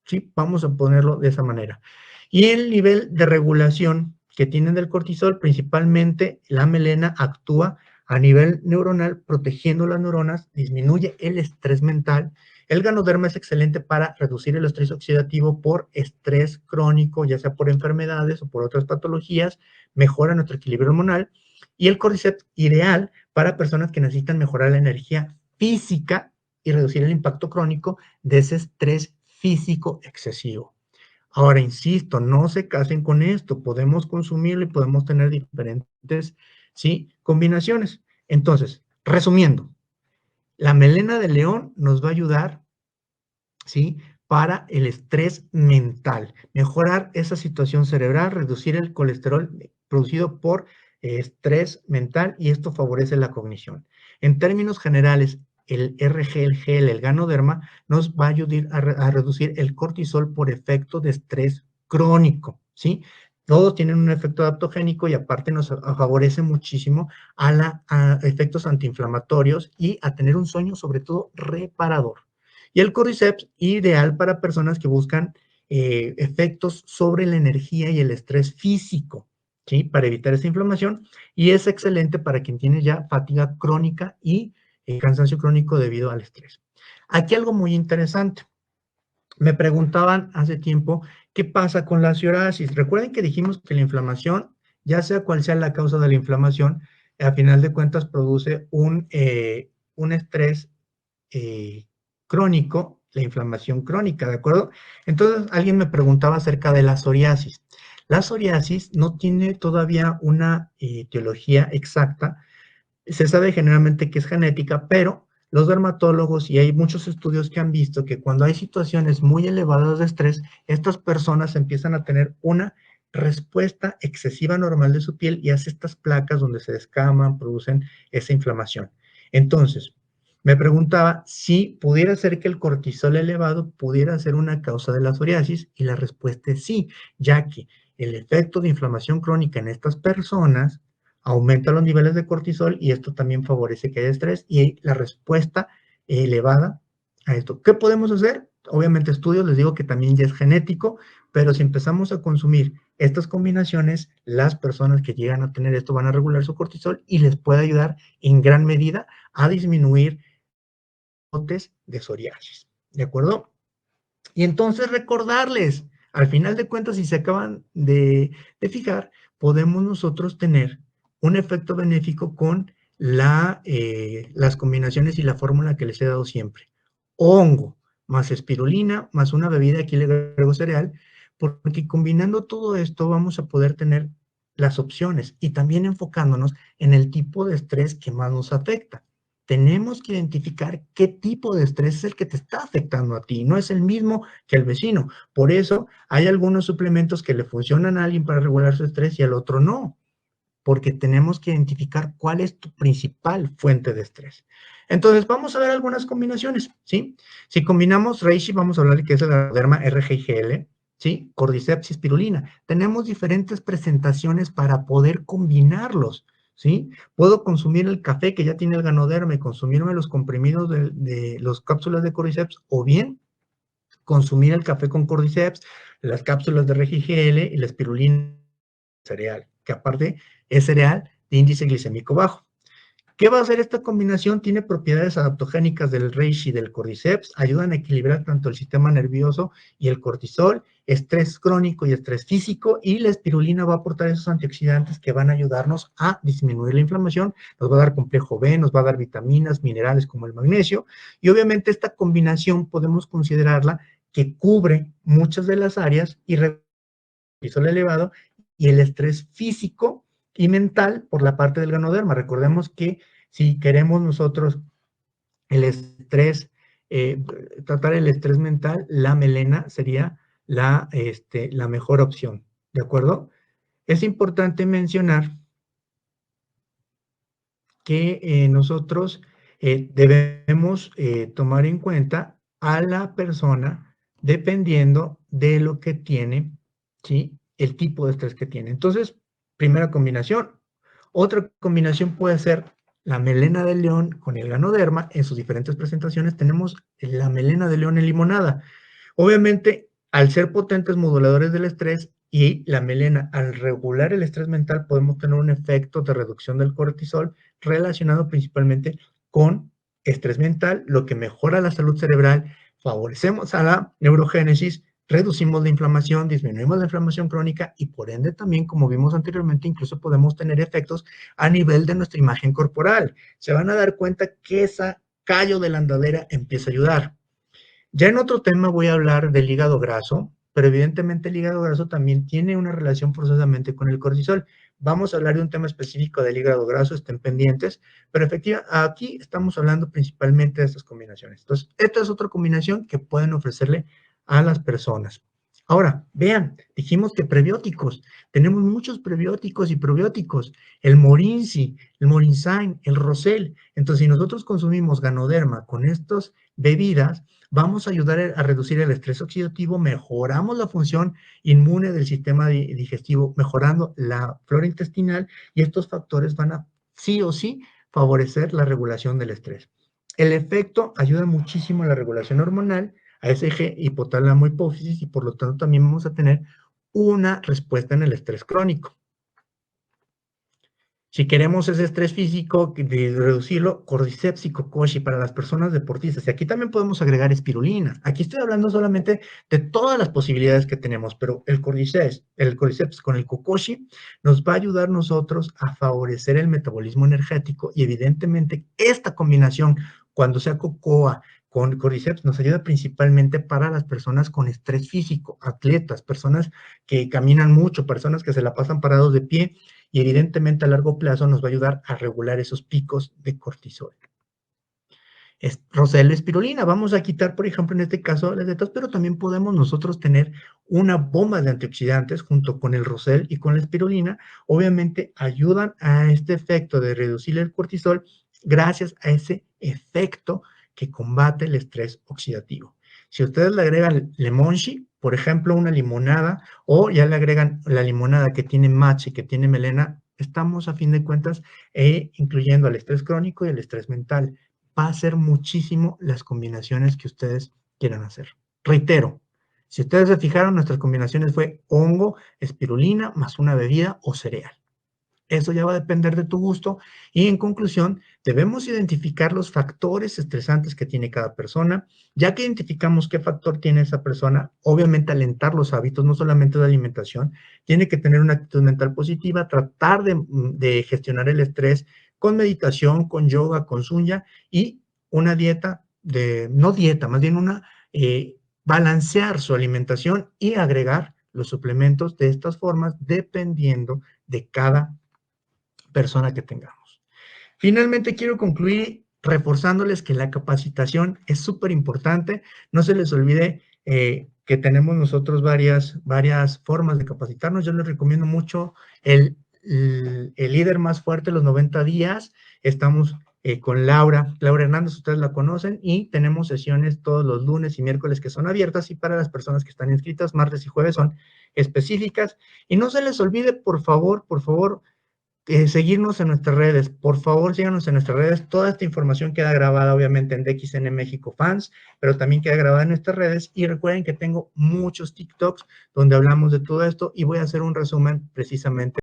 ¿sí? Vamos a ponerlo de esa manera. Y el nivel de regulación que tienen del cortisol, principalmente la melena actúa a nivel neuronal, protegiendo las neuronas, disminuye el estrés mental. El Ganoderma es excelente para reducir el estrés oxidativo por estrés crónico, ya sea por enfermedades o por otras patologías, mejora nuestro equilibrio hormonal. Y el Cordyceps, ideal para personas que necesitan mejorar la energía física y reducir el impacto crónico de ese estrés físico excesivo. Ahora, insisto, no se casen con esto, podemos consumirlo y podemos tener diferentes, ¿sí?, combinaciones. Entonces, resumiendo, la melena de león nos va a ayudar, ¿sí?, para el estrés mental, mejorar esa situación cerebral, reducir el colesterol producido por estrés mental y esto favorece la cognición. En términos generales, el RGL, el Ganoderma, nos va a ayudar a reducir el cortisol por efecto de estrés crónico, ¿sí? Todos tienen un efecto adaptogénico y aparte nos favorece muchísimo a efectos antiinflamatorios y a tener un sueño sobre todo reparador. Y el Cordyceps, ideal para personas que buscan efectos sobre la energía y el estrés físico, ¿sí? Para evitar esa inflamación. Y es excelente para quien tiene ya fatiga crónica y cansancio crónico debido al estrés. Aquí algo muy interesante. Me preguntaban hace tiempo, ¿qué pasa con la psoriasis? Recuerden que dijimos que la inflamación, ya sea cual sea la causa de la inflamación, a final de cuentas produce un estrés crónico, la inflamación crónica, ¿de acuerdo? Entonces, alguien me preguntaba acerca de la psoriasis. La psoriasis no tiene todavía una etiología exacta. Se sabe generalmente que es genética, pero los dermatólogos y hay muchos estudios que han visto que cuando hay situaciones muy elevadas de estrés, estas personas empiezan a tener una respuesta excesiva normal de su piel y hace estas placas donde se descaman, producen esa inflamación. Entonces, me preguntaba si pudiera ser que el cortisol elevado pudiera ser una causa de la psoriasis y la respuesta es sí, ya que el efecto de inflamación crónica en estas personas aumenta los niveles de cortisol y esto también favorece que haya estrés y la respuesta elevada a esto. ¿Qué podemos hacer? Obviamente estudios, les digo que también ya es genético, pero si empezamos a consumir estas combinaciones, las personas que llegan a tener esto van a regular su cortisol y les puede ayudar en gran medida a disminuir brotes de psoriasis. ¿De acuerdo? Y entonces recordarles, al final de cuentas, si se acaban fijar, podemos nosotros tener un efecto benéfico con las combinaciones y la fórmula que les he dado siempre. Hongo más espirulina más una bebida, aquí le agrego cereal, porque combinando todo esto vamos a poder tener las opciones y también enfocándonos en el tipo de estrés que más nos afecta. Tenemos que identificar qué tipo de estrés es el que te está afectando a ti, no es el mismo que el vecino. Por eso hay algunos suplementos que le funcionan a alguien para regular su estrés y al otro no. porque tenemos que identificar cuál es tu principal fuente de estrés. Entonces, vamos a ver algunas combinaciones, ¿sí? Si combinamos reishi, vamos a hablar de que es el ganoderma RGIGL, ¿sí? Cordyceps y espirulina. Tenemos diferentes presentaciones para poder combinarlos, ¿sí? Puedo consumir el café que ya tiene el ganoderma y consumirme los comprimidos de las cápsulas de Cordyceps, o bien consumir el café con Cordyceps, las cápsulas de RGGL y la espirulina cereal, que aparte es cereal de índice glicémico bajo. ¿Qué va a hacer esta combinación? Tiene propiedades adaptogénicas del reishi y del cordyceps, ayudan a equilibrar tanto el sistema nervioso y el cortisol, estrés crónico y estrés físico, y la espirulina va a aportar esos antioxidantes que van a ayudarnos a disminuir la inflamación, nos va a dar complejo B, nos va a dar vitaminas, minerales como el magnesio, y obviamente esta combinación podemos considerarla que cubre muchas de las áreas y cortisol elevado y el estrés físico y mental por la parte del ganoderma. Recordemos que si queremos nosotros el estrés, tratar el estrés mental, la melena sería la mejor opción, ¿de acuerdo? Es importante mencionar que nosotros debemos tomar en cuenta a la persona dependiendo de lo que tiene, ¿sí? El tipo de estrés que tiene. Entonces, primera combinación. Otra combinación puede ser la melena de león con el ganoderma. En sus diferentes presentaciones tenemos la melena de león en limonada. Obviamente, al ser potentes moduladores del estrés y la melena, al regular el estrés mental, podemos tener un efecto de reducción del cortisol relacionado principalmente con estrés mental, lo que mejora la salud cerebral, favorecemos a la neurogénesis, reducimos la inflamación, disminuimos la inflamación crónica y por ende también, como vimos anteriormente, incluso podemos tener efectos a nivel de nuestra imagen corporal. Se van a dar cuenta que esa callo de la andadera empieza a ayudar. Ya en otro tema voy a hablar del hígado graso, pero evidentemente el hígado graso también tiene una relación forzosamente con el cortisol. Vamos a hablar de un tema específico del hígado graso, estén pendientes, pero efectivamente aquí estamos hablando principalmente de estas combinaciones. Entonces, esta es otra combinación que pueden ofrecerle a las personas. Ahora, vean, dijimos que prebióticos, tenemos muchos prebióticos y probióticos, el Morinzi, el Morinzyme, el Rosel. Entonces, si nosotros consumimos ganoderma con estas bebidas, vamos a ayudar a reducir el estrés oxidativo, mejoramos la función inmune del sistema digestivo, mejorando la flora intestinal, y estos factores van a sí o sí favorecer la regulación del estrés. El efecto ayuda muchísimo a la regulación hormonal, a ese eje hipotálamo hipófisis, y por lo tanto también vamos a tener una respuesta en el estrés crónico. Si queremos ese estrés físico, de reducirlo, Cordyceps y Kokoshi para las personas deportistas. Y aquí también podemos agregar espirulina. Aquí estoy hablando solamente de todas las posibilidades que tenemos, pero el Cordyceps con el Kokoshi nos va a ayudar nosotros a favorecer el metabolismo energético, y evidentemente esta combinación, cuando sea cocoa con Cordyceps, nos ayuda principalmente para las personas con estrés físico, atletas, personas que caminan mucho, personas que se la pasan parados de pie, y evidentemente a largo plazo nos va a ayudar a regular esos picos de cortisol. Rosel espirulina, vamos a quitar, por ejemplo, en este caso las dietas, pero también podemos nosotros tener una bomba de antioxidantes junto con el rosel y con la espirulina. Obviamente ayudan a este efecto de reducir el cortisol gracias a ese efecto que combate el estrés oxidativo. Si ustedes le agregan limonchi, por ejemplo, una limonada, o ya le agregan la limonada que tiene matcha y que tiene melena, estamos a fin de cuentas incluyendo al estrés crónico y el estrés mental. Va a ser muchísimo las combinaciones que ustedes quieran hacer. Reitero, si ustedes se fijaron, nuestras combinaciones fue hongo, espirulina, más una bebida o cereal. Eso ya va a depender de tu gusto, y en conclusión, debemos identificar los factores estresantes que tiene cada persona. Ya que identificamos qué factor tiene esa persona, obviamente alentar los hábitos, no solamente de alimentación, tiene que tener una actitud mental positiva, tratar de gestionar el estrés con meditación, con yoga, con sunya, y una dieta, no dieta, más bien balancear su alimentación y agregar los suplementos de estas formas dependiendo de cada persona que tengamos. Finalmente, quiero concluir reforzándoles que la capacitación es súper importante. No se les olvide que tenemos nosotros varias formas de capacitarnos. Yo les recomiendo mucho el líder más fuerte, los 90 días. Estamos con Laura Hernández, ustedes la conocen, y tenemos sesiones todos los lunes y miércoles que son abiertas, y para las personas que están inscritas, martes y jueves son específicas. Y no se les olvide, por favor, seguirnos en nuestras redes. Por favor, síganos en nuestras redes. Toda esta información queda grabada, obviamente, en DXN México Fans, pero también queda grabada en nuestras redes. Y recuerden que tengo muchos TikToks donde hablamos de todo esto, y voy a hacer un resumen precisamente